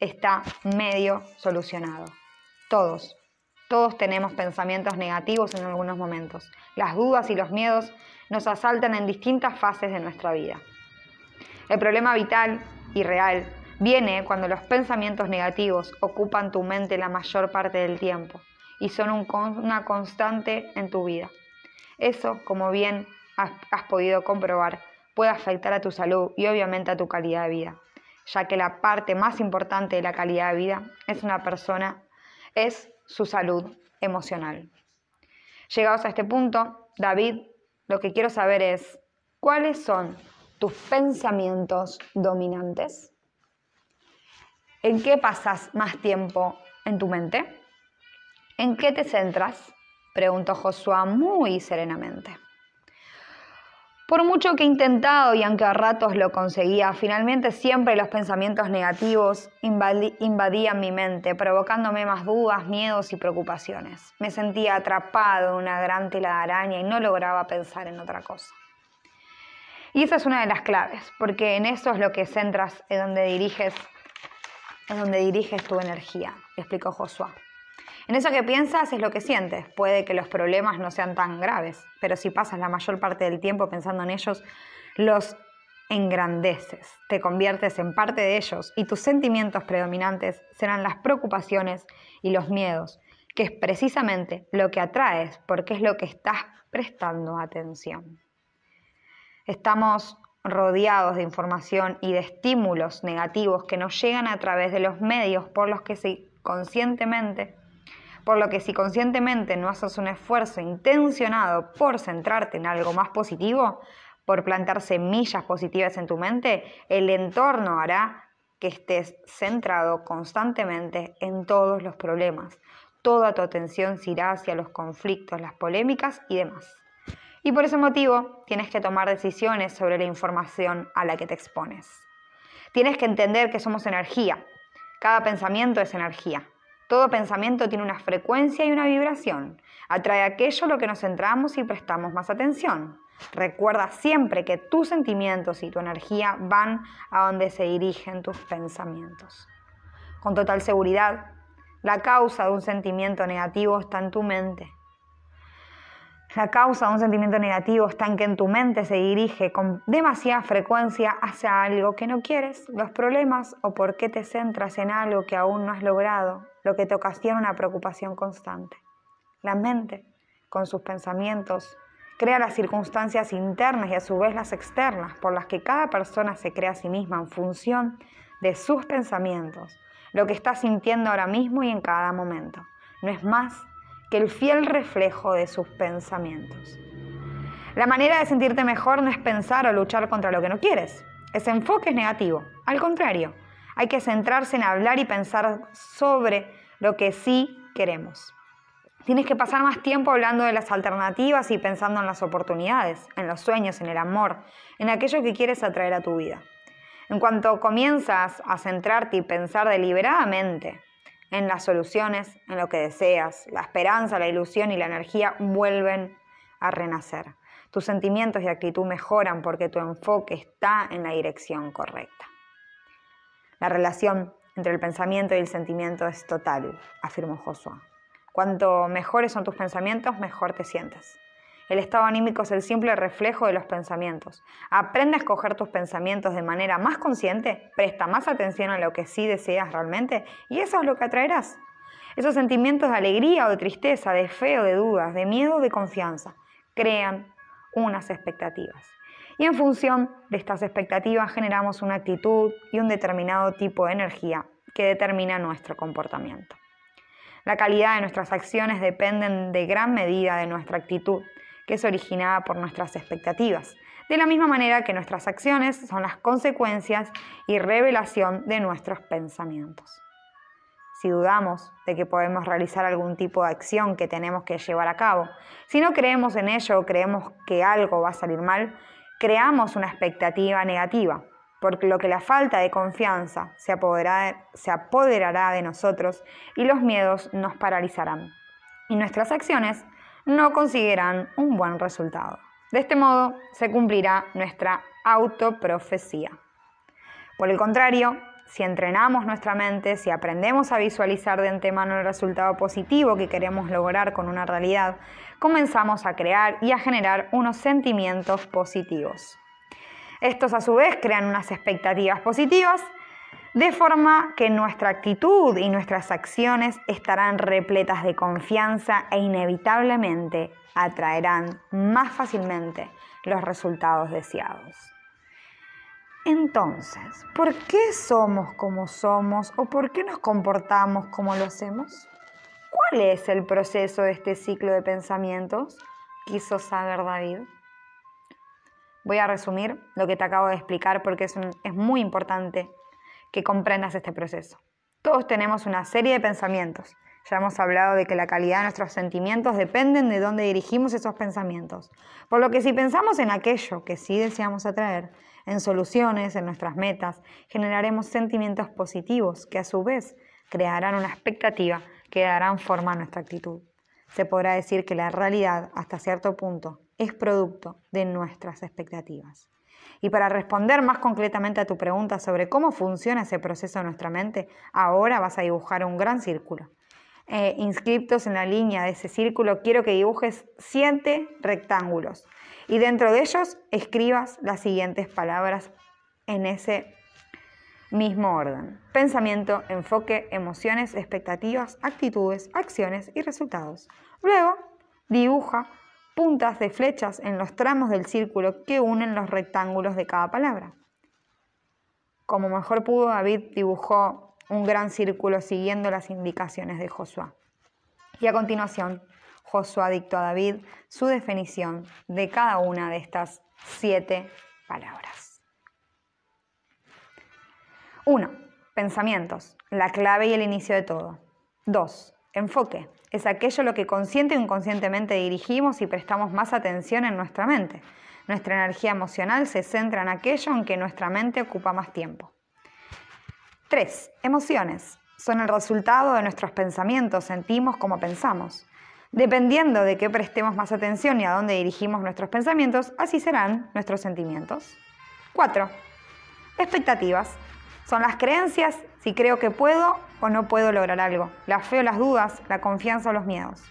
está medio solucionado. Todos tenemos pensamientos negativos en algunos momentos. Las dudas y los miedos nos asaltan en distintas fases de nuestra vida. El problema vital y real viene cuando los pensamientos negativos ocupan tu mente la mayor parte del tiempo y son una constante en tu vida. Eso, como bien has podido comprobar, puede afectar a tu salud y obviamente a tu calidad de vida, ya que la parte más importante de la calidad de vida es su salud emocional. Llegados a este punto, David, lo que quiero saber es, ¿cuáles son tus pensamientos dominantes? ¿En qué pasas más tiempo en tu mente? ¿En qué te centras? preguntó Josué muy serenamente. Por mucho que he intentado y aunque a ratos lo conseguía, finalmente siempre los pensamientos negativos invadían mi mente, provocándome más dudas, miedos y preocupaciones. Me sentía atrapado en una gran tela de araña y no lograba pensar en otra cosa. Y esa es una de las claves, porque en eso es lo que centras, es donde diriges tu energía, explicó Josué. En eso que piensas es lo que sientes. Puede que los problemas no sean tan graves, pero si pasas la mayor parte del tiempo pensando en ellos, los engrandeces, te conviertes en parte de ellos y tus sentimientos predominantes serán las preocupaciones y los miedos, que es precisamente lo que atraes porque es lo que estás prestando atención. Estamos rodeados de información y de estímulos negativos que nos llegan a través de los medios por lo que si conscientemente no haces un esfuerzo intencionado por centrarte en algo más positivo, por plantar semillas positivas en tu mente, el entorno hará que estés centrado constantemente en todos los problemas. Toda tu atención se irá hacia los conflictos, las polémicas y demás. Y por ese motivo tienes que tomar decisiones sobre la información a la que te expones. Tienes que entender que somos energía. Cada pensamiento es energía. Todo pensamiento tiene una frecuencia y una vibración. Atrae aquello a lo que nos centramos y prestamos más atención. Recuerda siempre que tus sentimientos y tu energía van a donde se dirigen tus pensamientos. Con total seguridad, la causa de un sentimiento negativo está en tu mente. La causa de un sentimiento negativo está en que en tu mente se dirige con demasiada frecuencia hacia algo que no quieres, los problemas o por qué te centras en algo que aún no has logrado, lo que te ocasiona una preocupación constante. La mente, con sus pensamientos, crea las circunstancias internas y a su vez las externas por las que cada persona se crea a sí misma en función de sus pensamientos, lo que está sintiendo ahora mismo y en cada momento. No es más que el fiel reflejo de sus pensamientos. La manera de sentirte mejor no es pensar o luchar contra lo que no quieres. Ese enfoque es negativo. Al contrario, hay que centrarse en hablar y pensar sobre lo que sí queremos. Tienes que pasar más tiempo hablando de las alternativas y pensando en las oportunidades, en los sueños, en el amor, en aquello que quieres atraer a tu vida. En cuanto comienzas a centrarte y pensar deliberadamente en las soluciones, en lo que deseas, la esperanza, la ilusión y la energía vuelven a renacer. Tus sentimientos y actitud mejoran porque tu enfoque está en la dirección correcta. La relación entre el pensamiento y el sentimiento es total, afirmó Josué. Cuanto mejores son tus pensamientos, mejor te sientes. El estado anímico es el simple reflejo de los pensamientos. Aprende a escoger tus pensamientos de manera más consciente, presta más atención a lo que sí deseas realmente y eso es lo que atraerás. Esos sentimientos de alegría o de tristeza, de fe o de dudas, de miedo o de confianza, crean unas expectativas. Y en función de estas expectativas generamos una actitud y un determinado tipo de energía que determina nuestro comportamiento. La calidad de nuestras acciones dependen de gran medida de nuestra actitud, que es originada por nuestras expectativas, de la misma manera que nuestras acciones son las consecuencias y revelación de nuestros pensamientos. Si dudamos de que podemos realizar algún tipo de acción que tenemos que llevar a cabo, si no creemos en ello o creemos que algo va a salir mal, creamos una expectativa negativa, por lo que la falta de confianza se apoderará de nosotros y los miedos nos paralizarán. Y nuestras acciones no conseguirán un buen resultado. De este modo se cumplirá nuestra autoprofecía. Por el contrario, si entrenamos nuestra mente, si aprendemos a visualizar de antemano el resultado positivo que queremos lograr con una realidad, comenzamos a crear y a generar unos sentimientos positivos. Estos a su vez crean unas expectativas positivas, de forma que nuestra actitud y nuestras acciones estarán repletas de confianza e inevitablemente atraerán más fácilmente los resultados deseados. Entonces, ¿por qué somos como somos o por qué nos comportamos como lo hacemos? ¿Cuál es el proceso de este ciclo de pensamientos? Quiso saber David. Voy a resumir lo que te acabo de explicar porque es muy importante que comprendas este proceso. Todos tenemos una serie de pensamientos, Ya hemos hablado de que la calidad de nuestros sentimientos dependen de dónde dirigimos esos pensamientos. Por lo que si pensamos en aquello que sí deseamos atraer, en soluciones, en nuestras metas, generaremos sentimientos positivos que a su vez crearán una expectativa que darán forma a nuestra actitud. Se podrá decir que la realidad, hasta cierto punto, es producto de nuestras expectativas. Y para responder más concretamente a tu pregunta sobre cómo funciona ese proceso en nuestra mente, ahora vas a dibujar un gran círculo. Inscriptos en la línea de ese círculo, quiero que dibujes 7 rectángulos y dentro de ellos escribas las siguientes palabras en ese mismo orden: pensamiento, enfoque, emociones, expectativas, actitudes, acciones y resultados. Luego, dibuja puntas de flechas en los tramos del círculo que unen los rectángulos de cada palabra. Como mejor pudo, David dibujó un gran círculo siguiendo las indicaciones de Josué. Y a continuación, Josué dictó a David su definición de cada una de estas 7 palabras. 1. Pensamientos, la clave y el inicio de todo. 2. Enfoque, es aquello a lo que consciente o inconscientemente dirigimos y prestamos más atención en nuestra mente. Nuestra energía emocional se centra en aquello en que nuestra mente ocupa más tiempo. 3. Emociones. Son el resultado de nuestros pensamientos, sentimos como pensamos. Dependiendo de qué prestemos más atención y a dónde dirigimos nuestros pensamientos, así serán nuestros sentimientos. 4. Expectativas. Son las creencias, si creo que puedo o no puedo lograr algo, la fe o las dudas, la confianza o los miedos.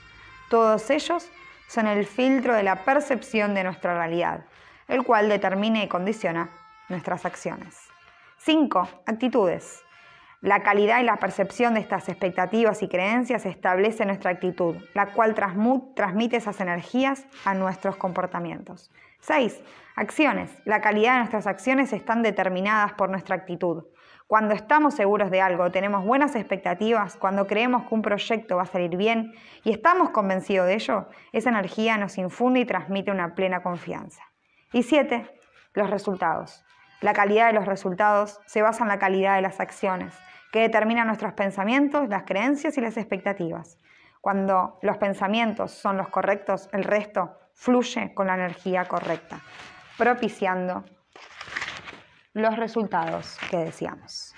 Todos ellos son el filtro de la percepción de nuestra realidad, el cual determina y condiciona nuestras acciones. 5. Actitudes. La calidad y la percepción de estas expectativas y creencias establece nuestra actitud, la cual transmite esas energías a nuestros comportamientos. 6. Acciones. La calidad de nuestras acciones están determinadas por nuestra actitud. Cuando estamos seguros de algo, tenemos buenas expectativas, cuando creemos que un proyecto va a salir bien y estamos convencidos de ello, esa energía nos infunde y transmite una plena confianza. Y 7. Los resultados. La calidad de los resultados se basa en la calidad de las acciones, que determinan nuestros pensamientos, las creencias y las expectativas. Cuando los pensamientos son los correctos, el resto fluye con la energía correcta, propiciando los resultados que deseamos.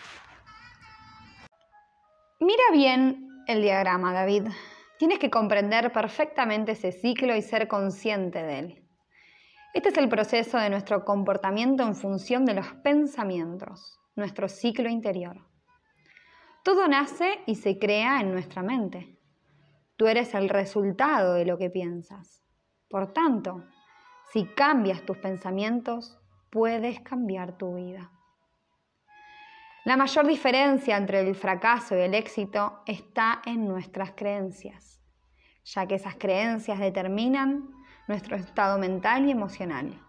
Mira bien el diagrama, David. Tienes que comprender perfectamente ese ciclo y ser consciente de él. Este es el proceso de nuestro comportamiento en función de los pensamientos, nuestro ciclo interior. Todo nace y se crea en nuestra mente. Tú eres el resultado de lo que piensas. Por tanto, si cambias tus pensamientos, puedes cambiar tu vida. La mayor diferencia entre el fracaso y el éxito está en nuestras creencias, ya que esas creencias determinan nuestro estado mental y emocional.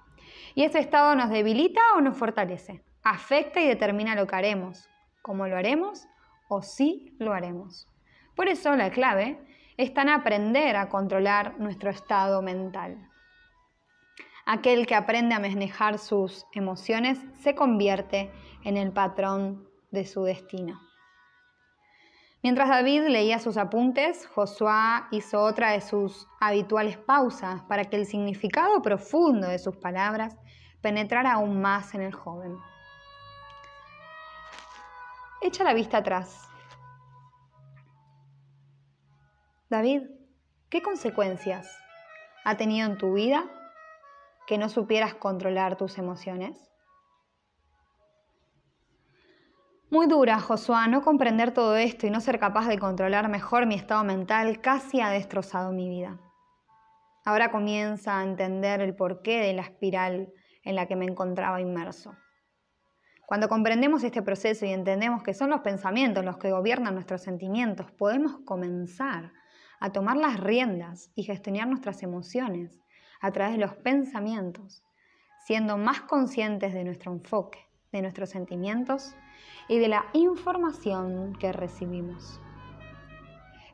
Y ese estado nos debilita o nos fortalece, afecta y determina lo que haremos, cómo lo haremos o si lo haremos. Por eso la clave está en aprender a controlar nuestro estado mental. Aquel que aprende a manejar sus emociones se convierte en el patrón de su destino. Mientras David leía sus apuntes, Josué hizo otra de sus habituales pausas para que el significado profundo de sus palabras penetrara aún más en el joven. Echa la vista atrás. David, ¿qué consecuencias ha tenido en tu vida que no supieras controlar tus emociones? Muy dura, Josué, no comprender todo esto y no ser capaz de controlar mejor mi estado mental casi ha destrozado mi vida. Ahora comienza a entender el porqué de la espiral en la que me encontraba inmerso. Cuando comprendemos este proceso y entendemos que son los pensamientos los que gobiernan nuestros sentimientos, podemos comenzar a tomar las riendas y gestionar nuestras emociones a través de los pensamientos, siendo más conscientes de nuestro enfoque, de nuestros sentimientos y de la información que recibimos.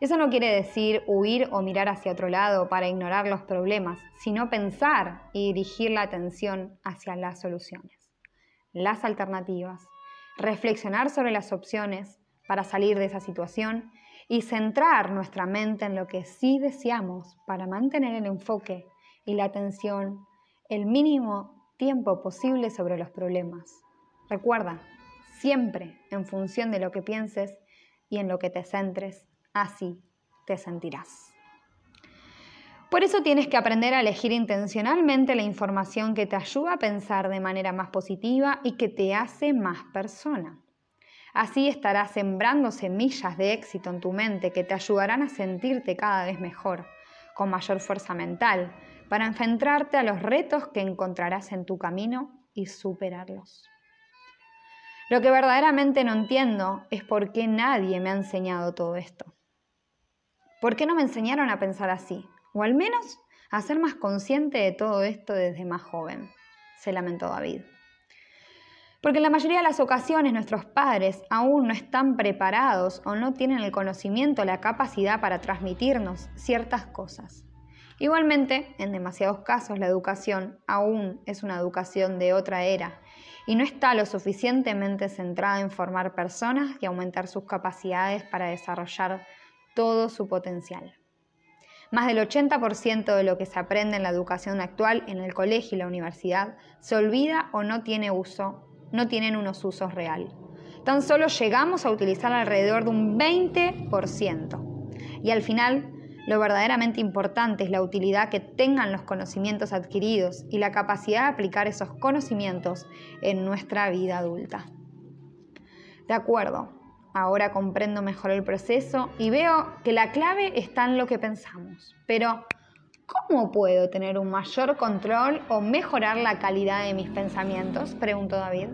Eso no quiere decir huir o mirar hacia otro lado para ignorar los problemas, sino pensar y dirigir la atención hacia las soluciones, las alternativas, reflexionar sobre las opciones para salir de esa situación y centrar nuestra mente en lo que sí deseamos para mantener el enfoque y la atención el mínimo tiempo posible sobre los problemas. Recuerda, siempre en función de lo que pienses y en lo que te centres, así te sentirás. Por eso tienes que aprender a elegir intencionalmente la información que te ayuda a pensar de manera más positiva y que te hace más persona. Así estarás sembrando semillas de éxito en tu mente que te ayudarán a sentirte cada vez mejor, con mayor fuerza mental, para enfrentarte a los retos que encontrarás en tu camino y superarlos. Lo que verdaderamente no entiendo es por qué nadie me ha enseñado todo esto. ¿Por qué no me enseñaron a pensar así? O al menos a ser más consciente de todo esto desde más joven, se lamentó David. Porque en la mayoría de las ocasiones nuestros padres aún no están preparados o no tienen el conocimiento o la capacidad para transmitirnos ciertas cosas. Igualmente, en demasiados casos la educación aún es una educación de otra era y no está lo suficientemente centrada en formar personas y aumentar sus capacidades para desarrollar todo su potencial. Más del 80% de lo que se aprende en la educación actual en el colegio y la universidad se olvida o no tienen unos usos reales. Tan solo llegamos a utilizar alrededor de un 20%. Y al final, lo verdaderamente importante es la utilidad que tengan los conocimientos adquiridos y la capacidad de aplicar esos conocimientos en nuestra vida adulta. De acuerdo, ahora comprendo mejor el proceso y veo que la clave está en lo que pensamos. Pero, ¿cómo puedo tener un mayor control o mejorar la calidad de mis pensamientos?, preguntó David.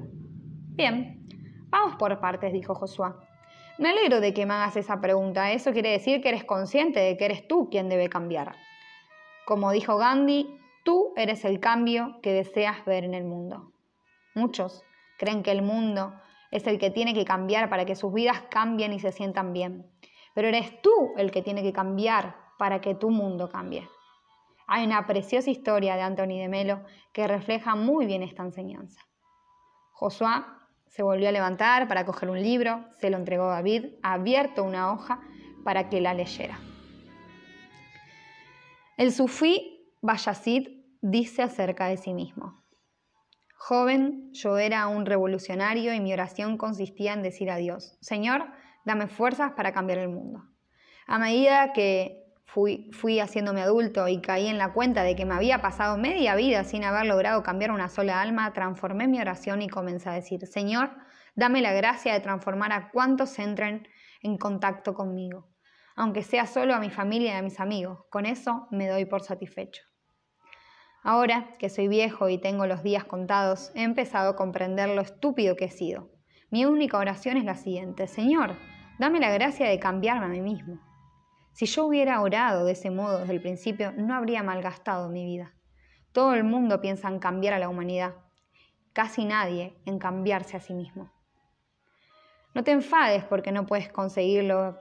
Bien, vamos por partes, dijo Josué. Me alegro de que me hagas esa pregunta. Eso quiere decir que eres consciente de que eres tú quien debe cambiar. Como dijo Gandhi, tú eres el cambio que deseas ver en el mundo. Muchos creen que el mundo es el que tiene que cambiar para que sus vidas cambien y se sientan bien. Pero eres tú el que tiene que cambiar para que tu mundo cambie. Hay una preciosa historia de Anthony de Melo que refleja muy bien esta enseñanza. Josué se volvió a levantar para coger un libro, se lo entregó a David, abierto una hoja para que la leyera. El sufí Bayazid dice acerca de sí mismo: joven, yo era un revolucionario y mi oración consistía en decir a Dios: Señor, dame fuerzas para cambiar el mundo. A medida que fui haciéndome adulto y caí en la cuenta de que me había pasado media vida sin haber logrado cambiar una sola alma, transformé mi oración y comencé a decir: Señor, dame la gracia de transformar a cuantos entren en contacto conmigo, aunque sea solo a mi familia y a mis amigos. Con eso me doy por satisfecho. Ahora que soy viejo y tengo los días contados, he empezado a comprender lo estúpido que he sido. Mi única oración es la siguiente: Señor, dame la gracia de cambiarme a mí mismo. Si yo hubiera orado de ese modo desde el principio, no habría malgastado mi vida. Todo el mundo piensa en cambiar a la humanidad, casi nadie en cambiarse a sí mismo. No te enfades porque no puedes conseguirlo,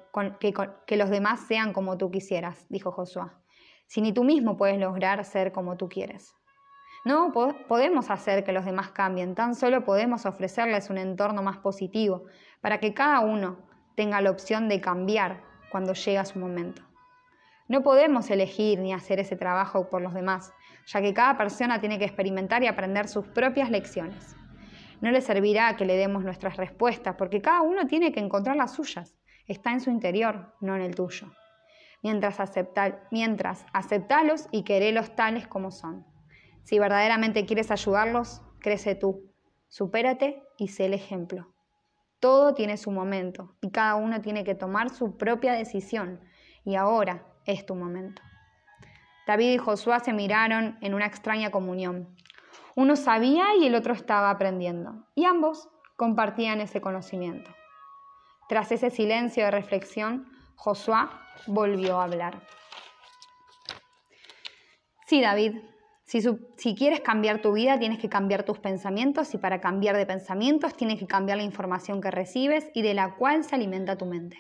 que los demás sean como tú quisieras, dijo Josué, si ni tú mismo puedes lograr ser como tú quieres. No podemos hacer que los demás cambien, tan solo podemos ofrecerles un entorno más positivo para que cada uno tenga la opción de cambiar cuando llega su momento. No podemos elegir ni hacer ese trabajo por los demás, ya que cada persona tiene que experimentar y aprender sus propias lecciones. No le servirá que le demos nuestras respuestas, porque cada uno tiene que encontrar las suyas. Está en su interior, no en el tuyo. Mientras aceptalos y querelos tales como son. Si verdaderamente quieres ayudarlos, crece tú, supérate y sé el ejemplo. Todo tiene su momento y cada uno tiene que tomar su propia decisión, y ahora es tu momento. David y Josué se miraron en una extraña comunión. Uno sabía y el otro estaba aprendiendo, y ambos compartían ese conocimiento. Tras ese silencio de reflexión, Josué volvió a hablar. Sí, David, si quieres cambiar tu vida, tienes que cambiar tus pensamientos, y para cambiar de pensamientos tienes que cambiar la información que recibes y de la cual se alimenta tu mente.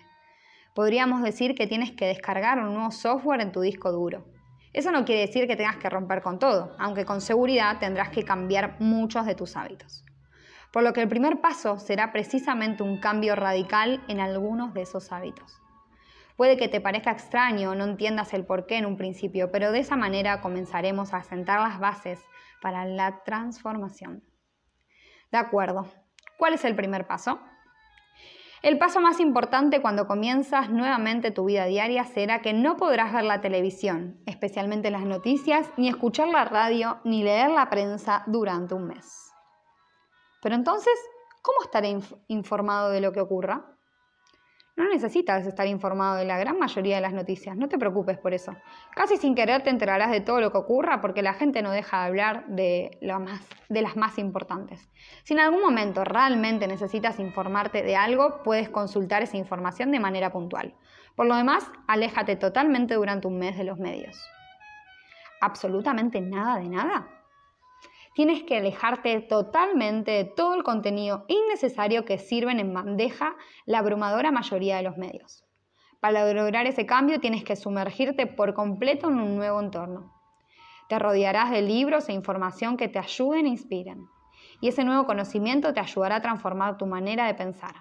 Podríamos decir que tienes que descargar un nuevo software en tu disco duro. Eso no quiere decir que tengas que romper con todo, aunque con seguridad tendrás que cambiar muchos de tus hábitos. Por lo que el primer paso será precisamente un cambio radical en algunos de esos hábitos. Puede que te parezca extraño o no entiendas el porqué en un principio, pero de esa manera comenzaremos a sentar las bases para la transformación. De acuerdo. ¿Cuál es el primer paso? El paso más importante cuando comienzas nuevamente tu vida diaria será que no podrás ver la televisión, especialmente las noticias, ni escuchar la radio, ni leer la prensa durante un mes. Pero entonces, ¿cómo estaré informado de lo que ocurra? No necesitas estar informado de la gran mayoría de las noticias, no te preocupes por eso. Casi sin querer te enterarás de todo lo que ocurra porque la gente no deja de hablar de las más importantes. Si en algún momento realmente necesitas informarte de algo, puedes consultar esa información de manera puntual. Por lo demás, aléjate totalmente durante un mes de los medios. ¿Absolutamente nada de nada? Tienes que alejarte totalmente de todo el contenido innecesario que sirven en bandeja la abrumadora mayoría de los medios. Para lograr ese cambio tienes que sumergirte por completo en un nuevo entorno. Te rodearás de libros e información que te ayuden e inspiren. Y ese nuevo conocimiento te ayudará a transformar tu manera de pensar,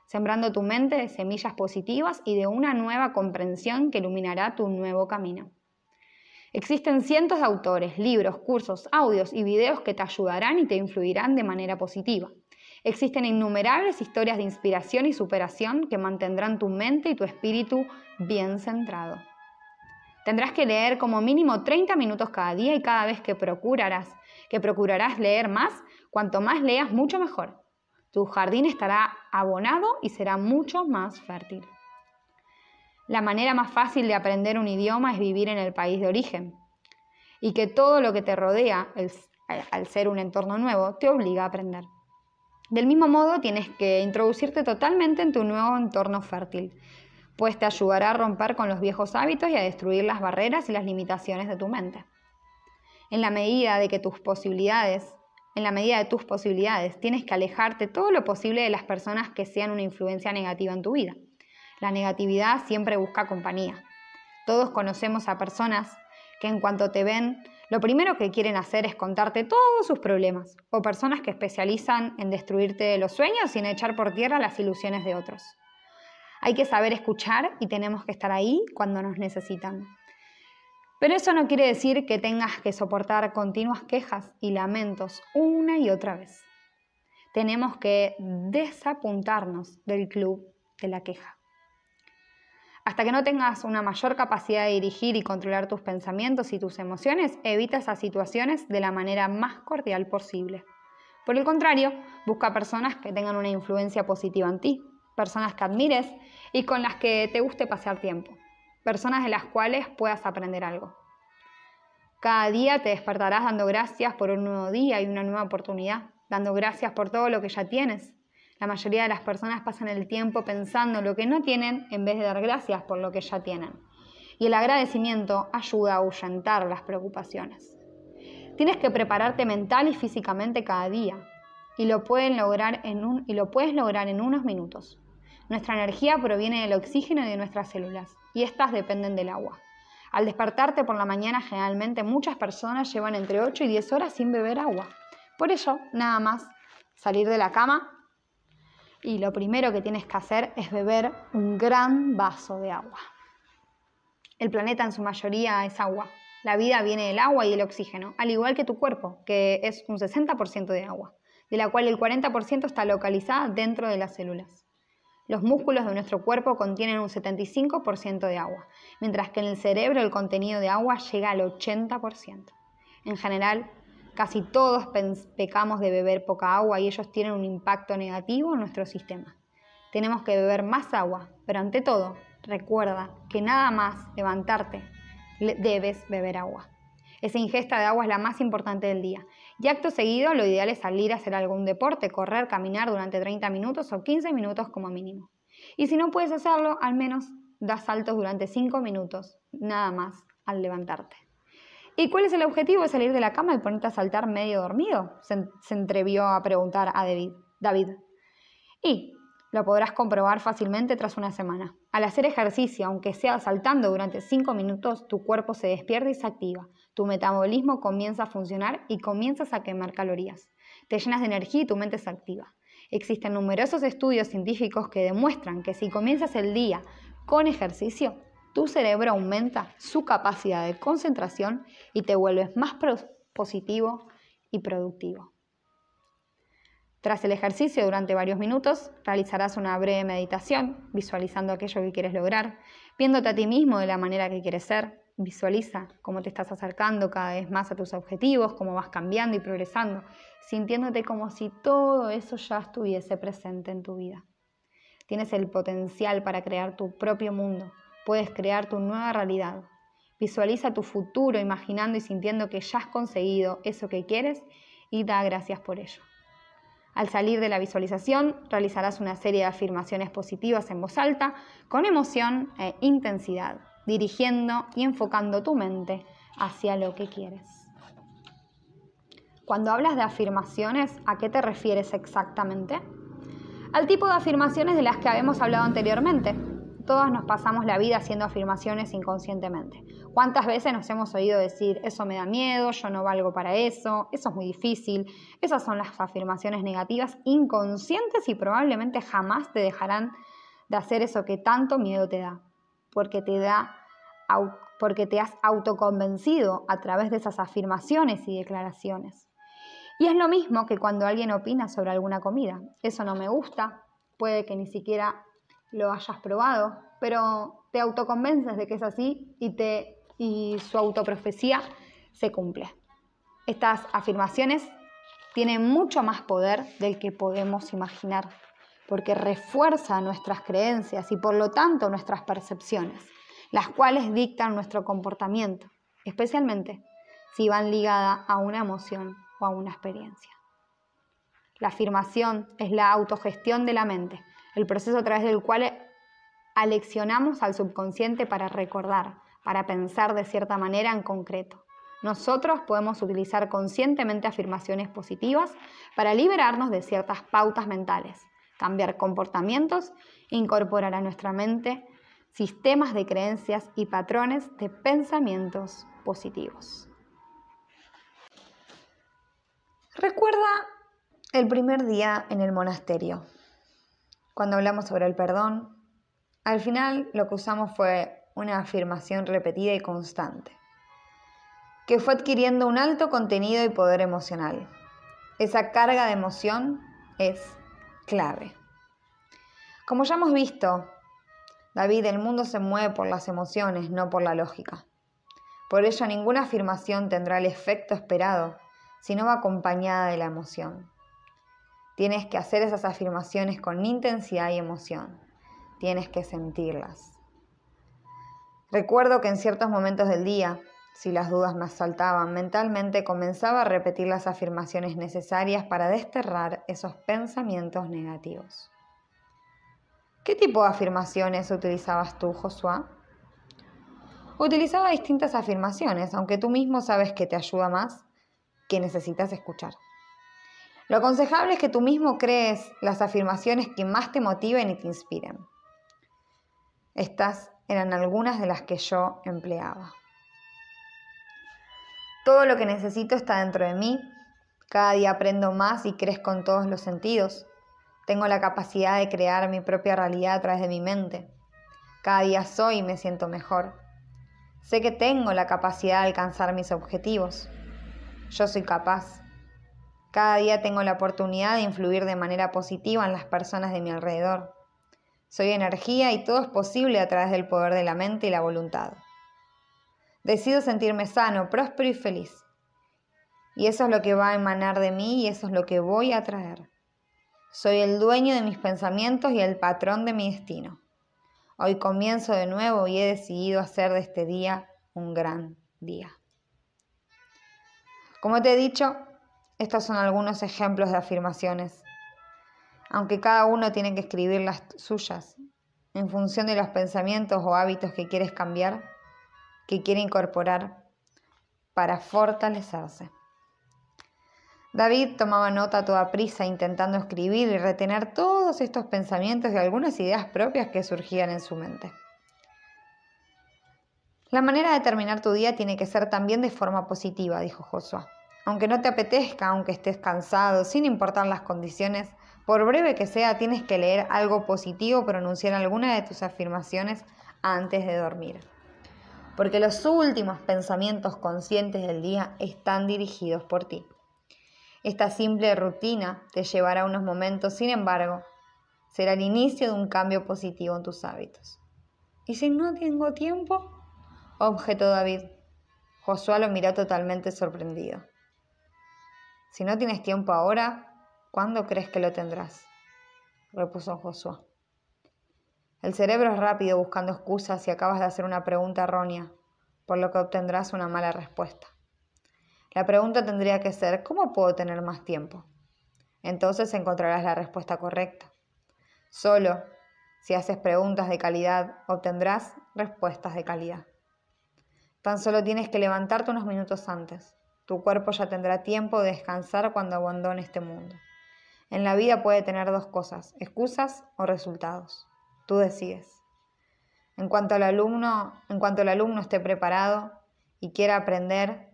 sembrando tu mente de semillas positivas y de una nueva comprensión que iluminará tu nuevo camino. Existen cientos de autores, libros, cursos, audios y videos que te ayudarán y te influirán de manera positiva. Existen innumerables historias de inspiración y superación que mantendrán tu mente y tu espíritu bien centrado. Tendrás que leer como mínimo 30 minutos cada día y cada vez que procurarás leer más, cuanto más leas, mucho mejor. Tu jardín estará abonado y será mucho más fértil. La manera más fácil de aprender un idioma es vivir en el país de origen y que todo lo que te rodea, al ser un entorno nuevo, te obliga a aprender. Del mismo modo, tienes que introducirte totalmente en tu nuevo entorno fértil, pues te ayudará a romper con los viejos hábitos y a destruir las barreras y las limitaciones de tu mente. En la medida de tus posibilidades, tienes que alejarte todo lo posible de las personas que sean una influencia negativa en tu vida. La negatividad siempre busca compañía. Todos conocemos a personas que en cuanto te ven, lo primero que quieren hacer es contarte todos sus problemas, o personas que especializan en destruirte los sueños sin echar por tierra las ilusiones de otros. Hay que saber escuchar y tenemos que estar ahí cuando nos necesitan. Pero eso no quiere decir que tengas que soportar continuas quejas y lamentos una y otra vez. Tenemos que desapuntarnos del club de la queja. Hasta que no tengas una mayor capacidad de dirigir y controlar tus pensamientos y tus emociones, evita esas situaciones de la manera más cordial posible. Por el contrario, busca personas que tengan una influencia positiva en ti, personas que admires y con las que te guste pasar tiempo, personas de las cuales puedas aprender algo. Cada día te despertarás dando gracias por un nuevo día y una nueva oportunidad, dando gracias por todo lo que ya tienes. La mayoría de las personas pasan el tiempo pensando en lo que no tienen en vez de dar gracias por lo que ya tienen. Y el agradecimiento ayuda a ahuyentar las preocupaciones. Tienes que prepararte mental y físicamente cada día y lo puedes lograr en unos minutos. Nuestra energía proviene del oxígeno y de nuestras células y estas dependen del agua. Al despertarte por la mañana, generalmente muchas personas llevan entre 8 y 10 horas sin beber agua. Por ello, nada más salir de la cama y lo primero que tienes que hacer es beber un gran vaso de agua. El planeta en su mayoría es agua. La vida viene del agua y del oxígeno, al igual que tu cuerpo, que es un 60% de agua, de la cual el 40% está localizada dentro de las células. Los músculos de nuestro cuerpo contienen un 75% de agua, mientras que en el cerebro el contenido de agua llega al 80%. En general, casi todos pecamos de beber poca agua y ellos tienen un impacto negativo en nuestro sistema. Tenemos que beber más agua, pero ante todo, recuerda que nada más levantarte, debes beber agua. Esa ingesta de agua es la más importante del día. Y acto seguido, lo ideal es salir a hacer algún deporte, correr, caminar durante 30 minutos o 15 minutos como mínimo. Y si no puedes hacerlo, al menos da saltos durante 5 minutos, nada más, al levantarte. ¿Y cuál es el objetivo de salir de la cama y ponerte a saltar medio dormido? Se atrevió a preguntar a David. Y lo podrás comprobar fácilmente tras una semana. Al hacer ejercicio, aunque sea saltando durante 5 minutos, tu cuerpo se despierta y se activa. Tu metabolismo comienza a funcionar y comienzas a quemar calorías. Te llenas de energía y tu mente se activa. Existen numerosos estudios científicos que demuestran que si comienzas el día Con ejercicio, tu cerebro aumenta su capacidad de concentración y te vuelves más positivo y productivo. Tras el ejercicio, durante varios minutos, realizarás una breve meditación, visualizando aquello que quieres lograr, viéndote a ti mismo de la manera que quieres ser. Visualiza cómo te estás acercando cada vez más a tus objetivos, cómo vas cambiando y progresando, sintiéndote como si todo eso ya estuviese presente en tu vida. Tienes el potencial para crear tu propio mundo, puedes crear tu nueva realidad. Visualiza tu futuro imaginando y sintiendo que ya has conseguido eso que quieres y da gracias por ello. Al salir de la visualización, realizarás una serie de afirmaciones positivas en voz alta, con emoción e intensidad, dirigiendo y enfocando tu mente hacia lo que quieres. Cuando hablas de afirmaciones, ¿a qué te refieres exactamente? Al tipo de afirmaciones de las que habíamos hablado anteriormente. Todos nos pasamos la vida haciendo afirmaciones inconscientemente. ¿Cuántas veces nos hemos oído decir, eso me da miedo, yo no valgo para eso es muy difícil? Esas son las afirmaciones negativas inconscientes y probablemente jamás te dejarán de hacer eso que tanto miedo te da, porque te has autoconvencido a través de esas afirmaciones y declaraciones. Y es lo mismo que cuando alguien opina sobre alguna comida. Eso no me gusta, puede que ni siquiera lo hayas probado, pero te autoconvences de que es así y su autoprofecía se cumple. Estas afirmaciones tienen mucho más poder del que podemos imaginar, porque refuerzan nuestras creencias y por lo tanto nuestras percepciones, las cuales dictan nuestro comportamiento, especialmente si van ligadas a una emoción o a una experiencia. La afirmación es la autogestión de la mente, el proceso a través del cual aleccionamos al subconsciente para recordar, para pensar de cierta manera en concreto. Nosotros podemos utilizar conscientemente afirmaciones positivas para liberarnos de ciertas pautas mentales, cambiar comportamientos e incorporar a nuestra mente sistemas de creencias y patrones de pensamientos positivos. Recuerda el primer día en el monasterio. Cuando hablamos sobre el perdón, al final lo que usamos fue una afirmación repetida y constante, que fue adquiriendo un alto contenido y poder emocional. Esa carga de emoción es clave. Como ya hemos visto, David, el mundo se mueve por las emociones, no por la lógica. Por ello, ninguna afirmación tendrá el efecto esperado si no va acompañada de la emoción. Tienes que hacer esas afirmaciones con intensidad y emoción. Tienes que sentirlas. Recuerdo que en ciertos momentos del día, si las dudas me asaltaban, mentalmente comenzaba a repetir las afirmaciones necesarias para desterrar esos pensamientos negativos. ¿Qué tipo de afirmaciones utilizabas tú, Josué? Utilizaba distintas afirmaciones, aunque tú mismo sabes que te ayuda más, que necesitas escuchar. Lo aconsejable es que tú mismo crees las afirmaciones que más te motiven y te inspiren. Estas eran algunas de las que yo empleaba. Todo lo que necesito está dentro de mí. Cada día aprendo más y crezco en todos los sentidos. Tengo la capacidad de crear mi propia realidad a través de mi mente. Cada día soy y me siento mejor. Sé que tengo la capacidad de alcanzar mis objetivos. Yo soy capaz. Cada día tengo la oportunidad de influir de manera positiva en las personas de mi alrededor. Soy energía y todo es posible a través del poder de la mente y la voluntad. Decido sentirme sano, próspero y feliz. Y eso es lo que va a emanar de mí y eso es lo que voy a atraer. Soy el dueño de mis pensamientos y el patrón de mi destino. Hoy comienzo de nuevo y he decidido hacer de este día un gran día. Como te he dicho, estos son algunos ejemplos de afirmaciones, aunque cada uno tiene que escribir las suyas, en función de los pensamientos o hábitos que quieres cambiar, que quiere incorporar para fortalecerse. David tomaba nota a toda prisa, intentando escribir y retener todos estos pensamientos y algunas ideas propias que surgían en su mente. La manera de terminar tu día tiene que ser también de forma positiva, dijo Josué. Aunque no te apetezca, aunque estés cansado, sin importar las condiciones, por breve que sea, tienes que leer algo positivo o pronunciar alguna de tus afirmaciones antes de dormir. Porque los últimos pensamientos conscientes del día están dirigidos por ti. Esta simple rutina te llevará unos momentos, sin embargo, será el inicio de un cambio positivo en tus hábitos. ¿Y si no tengo tiempo?, objetó David. Josué lo miró totalmente sorprendido. Si no tienes tiempo ahora, ¿cuándo crees que lo tendrás?, repuso Josué. El cerebro es rápido buscando excusas y acabas de hacer una pregunta errónea, por lo que obtendrás una mala respuesta. La pregunta tendría que ser, ¿cómo puedo tener más tiempo? Entonces encontrarás la respuesta correcta. Solo si haces preguntas de calidad, obtendrás respuestas de calidad. Tan solo tienes que levantarte unos minutos antes. Tu cuerpo ya tendrá tiempo de descansar cuando abandone este mundo. En la vida puede tener dos cosas, excusas o resultados. Tú decides. En cuanto el alumno esté preparado y quiera aprender,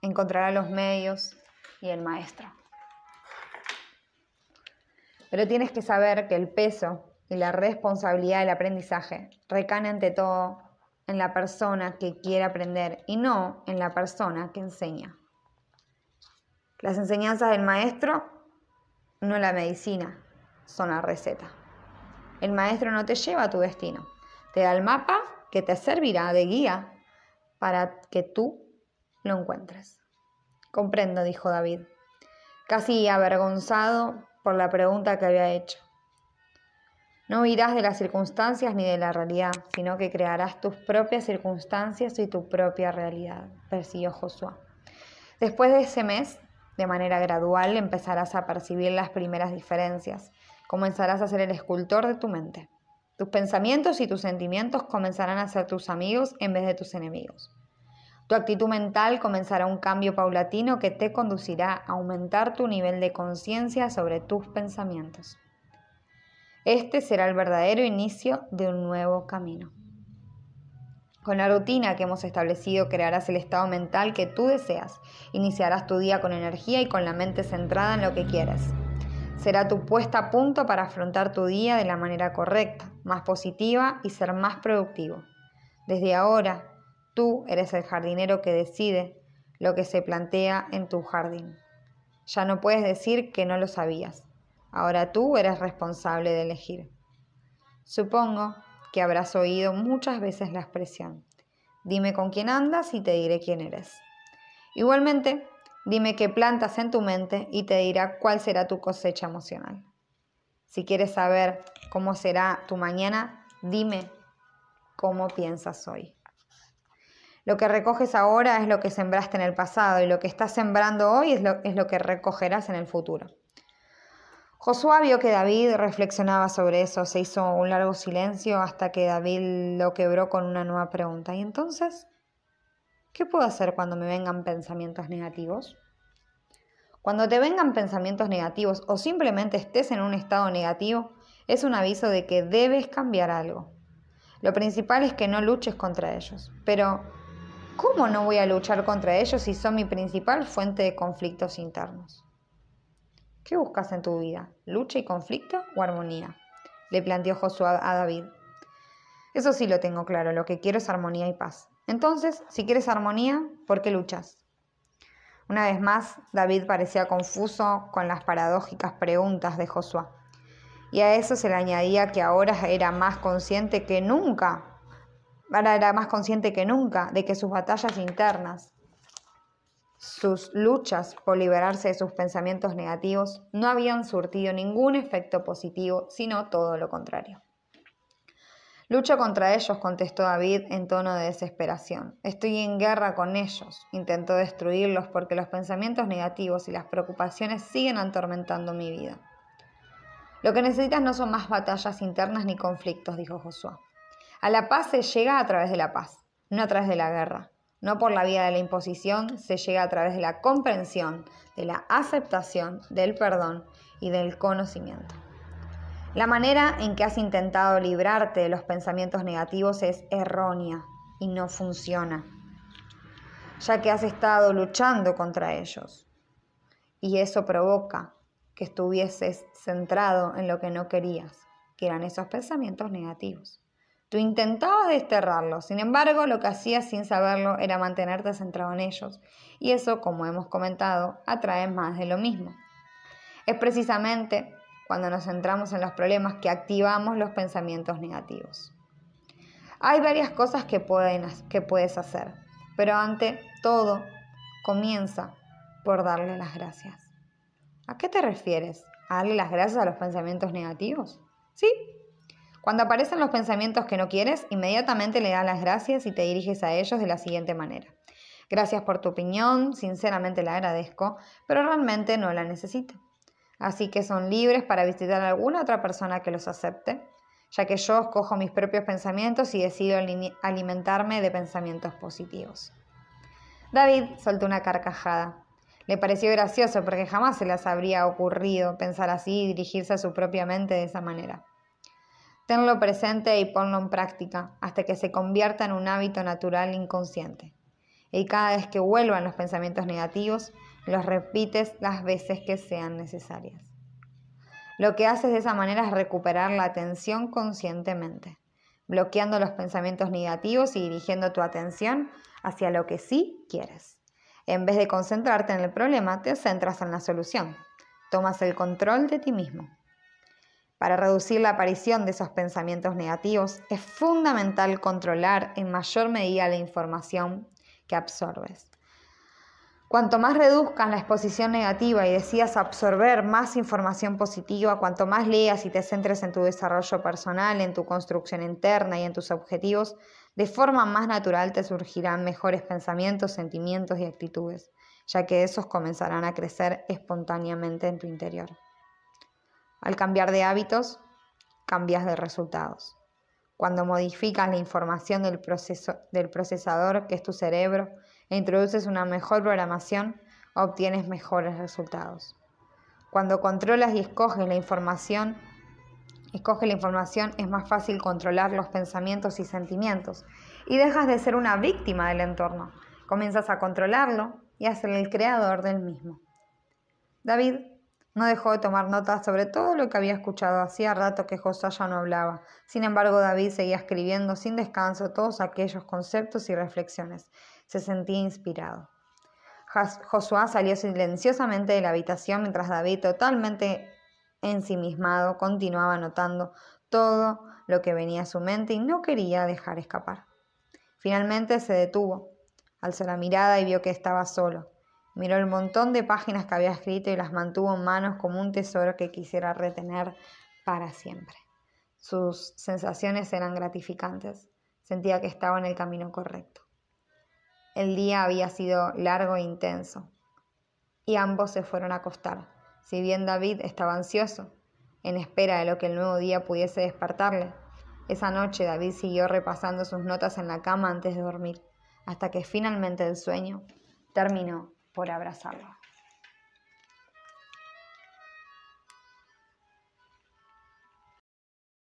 encontrará los medios y el maestro. Pero tienes que saber que el peso y la responsabilidad del aprendizaje recaen ante todo en la persona que quiere aprender y no en la persona que enseña. Las enseñanzas del maestro, no la medicina, son la receta. El maestro no te lleva a tu destino, te da el mapa que te servirá de guía para que tú lo encuentres. Comprendo, dijo David, casi avergonzado por la pregunta que había hecho. No huirás de las circunstancias ni de la realidad, sino que crearás tus propias circunstancias y tu propia realidad, persiguió Josué. Después de ese mes, de manera gradual, empezarás a percibir las primeras diferencias. Comenzarás a ser el escultor de tu mente. Tus pensamientos y tus sentimientos comenzarán a ser tus amigos en vez de tus enemigos. Tu actitud mental comenzará un cambio paulatino que te conducirá a aumentar tu nivel de conciencia sobre tus pensamientos. Este será el verdadero inicio de un nuevo camino. Con la rutina que hemos establecido crearás el estado mental que tú deseas. Iniciarás tu día con energía y con la mente centrada en lo que quieres. Será tu puesta a punto para afrontar tu día de la manera correcta, más positiva y ser más productivo. Desde ahora, tú eres el jardinero que decide lo que se plantea en tu jardín. Ya no puedes decir que no lo sabías. Ahora tú eres responsable de elegir. Supongo que habrás oído muchas veces la expresión: dime con quién andas y te diré quién eres. Igualmente, dime qué plantas en tu mente y te dirá cuál será tu cosecha emocional. Si quieres saber cómo será tu mañana, dime cómo piensas hoy. Lo que recoges ahora es lo que sembraste en el pasado y lo que estás sembrando hoy es lo que recogerás en el futuro. Josué vio que David reflexionaba sobre eso. Se hizo un largo silencio hasta que David lo quebró con una nueva pregunta. ¿Y entonces qué puedo hacer cuando me vengan pensamientos negativos? Cuando te vengan pensamientos negativos o simplemente estés en un estado negativo, es un aviso de que debes cambiar algo. Lo principal es que no luches contra ellos. Pero, ¿cómo no voy a luchar contra ellos si son mi principal fuente de conflictos internos? ¿Qué buscas en tu vida? ¿Lucha y conflicto o armonía?, le planteó Josué a David. Eso sí lo tengo claro, lo que quiero es armonía y paz. Entonces, si quieres armonía, ¿por qué luchas? Una vez más, David parecía confuso con las paradójicas preguntas de Josué. Y a eso se le añadía que ahora era más consciente que nunca de que sus batallas internas, sus luchas por liberarse de sus pensamientos negativos, no habían surtido ningún efecto positivo, sino todo lo contrario. Lucho contra ellos, contestó David en tono de desesperación. Estoy en guerra con ellos. Intento destruirlos porque los pensamientos negativos y las preocupaciones siguen atormentando mi vida. Lo que necesitas no son más batallas internas ni conflictos, dijo Josué. A la paz se llega a través de la paz, no a través de la guerra. No por la vía de la imposición, se llega a través de la comprensión, de la aceptación, del perdón y del conocimiento. La manera en que has intentado librarte de los pensamientos negativos es errónea y no funciona, ya que has estado luchando contra ellos. y eso provoca que estuvieses centrado en lo que no querías, que eran esos pensamientos negativos. Tú intentabas desterrarlos, sin embargo, lo que hacías sin saberlo era mantenerte centrado en ellos, y eso, como hemos comentado, atrae más de lo mismo. Es precisamente cuando nos centramos en los problemas que activamos los pensamientos negativos. Hay varias cosas que puedes hacer, pero ante todo, comienza por darle las gracias. ¿A qué te refieres? ¿A darle las gracias a los pensamientos negativos? Sí. Cuando aparecen los pensamientos que no quieres, inmediatamente le das las gracias y te diriges a ellos de la siguiente manera. Gracias por tu opinión, sinceramente la agradezco, pero realmente no la necesito. Así que son libres para visitar a alguna otra persona que los acepte, ya que yo escojo mis propios pensamientos y decido alimentarme de pensamientos positivos. David soltó una carcajada. Le pareció gracioso porque jamás se les habría ocurrido pensar así y dirigirse a su propia mente de esa manera. Tenlo presente y ponlo en práctica hasta que se convierta en un hábito natural inconsciente. Y cada vez que vuelvan los pensamientos negativos, los repites las veces que sean necesarias. Lo que haces de esa manera es recuperar la atención conscientemente, bloqueando los pensamientos negativos y dirigiendo tu atención hacia lo que sí quieres. En vez de concentrarte en el problema, te centras en la solución. Tomas el control de ti mismo. Para reducir la aparición de esos pensamientos negativos, es fundamental controlar en mayor medida la información que absorbes. Cuanto más reduzcas la exposición negativa y decidas absorber más información positiva, cuanto más leas y te centres en tu desarrollo personal, en tu construcción interna y en tus objetivos, de forma más natural te surgirán mejores pensamientos, sentimientos y actitudes, ya que esos comenzarán a crecer espontáneamente en tu interior. Al cambiar de hábitos, cambias de resultados. Cuando modificas la información del procesador, que es tu cerebro, e introduces una mejor programación, obtienes mejores resultados. Cuando controlas y escoges la información, es más fácil controlar los pensamientos y sentimientos y dejas de ser una víctima del entorno. Comienzas a controlarlo y a ser el creador del mismo. David no dejó de tomar notas sobre todo lo que había escuchado. Hacía rato que Josué ya no hablaba. Sin embargo, David seguía escribiendo sin descanso todos aquellos conceptos y reflexiones. Se sentía inspirado. Josué salió silenciosamente de la habitación mientras David, totalmente ensimismado, continuaba anotando todo lo que venía a su mente y no quería dejar escapar. Finalmente se detuvo, alzó la mirada y vio que estaba solo. Miró el montón de páginas que había escrito y las mantuvo en manos como un tesoro que quisiera retener para siempre. Sus sensaciones eran gratificantes. Sentía que estaba en el camino correcto. El día había sido largo e intenso, y ambos se fueron a acostar. Si bien David estaba ansioso, en espera de lo que el nuevo día pudiese despertarle, esa noche David siguió repasando sus notas en la cama antes de dormir, hasta que finalmente el sueño terminó por abrazarlo.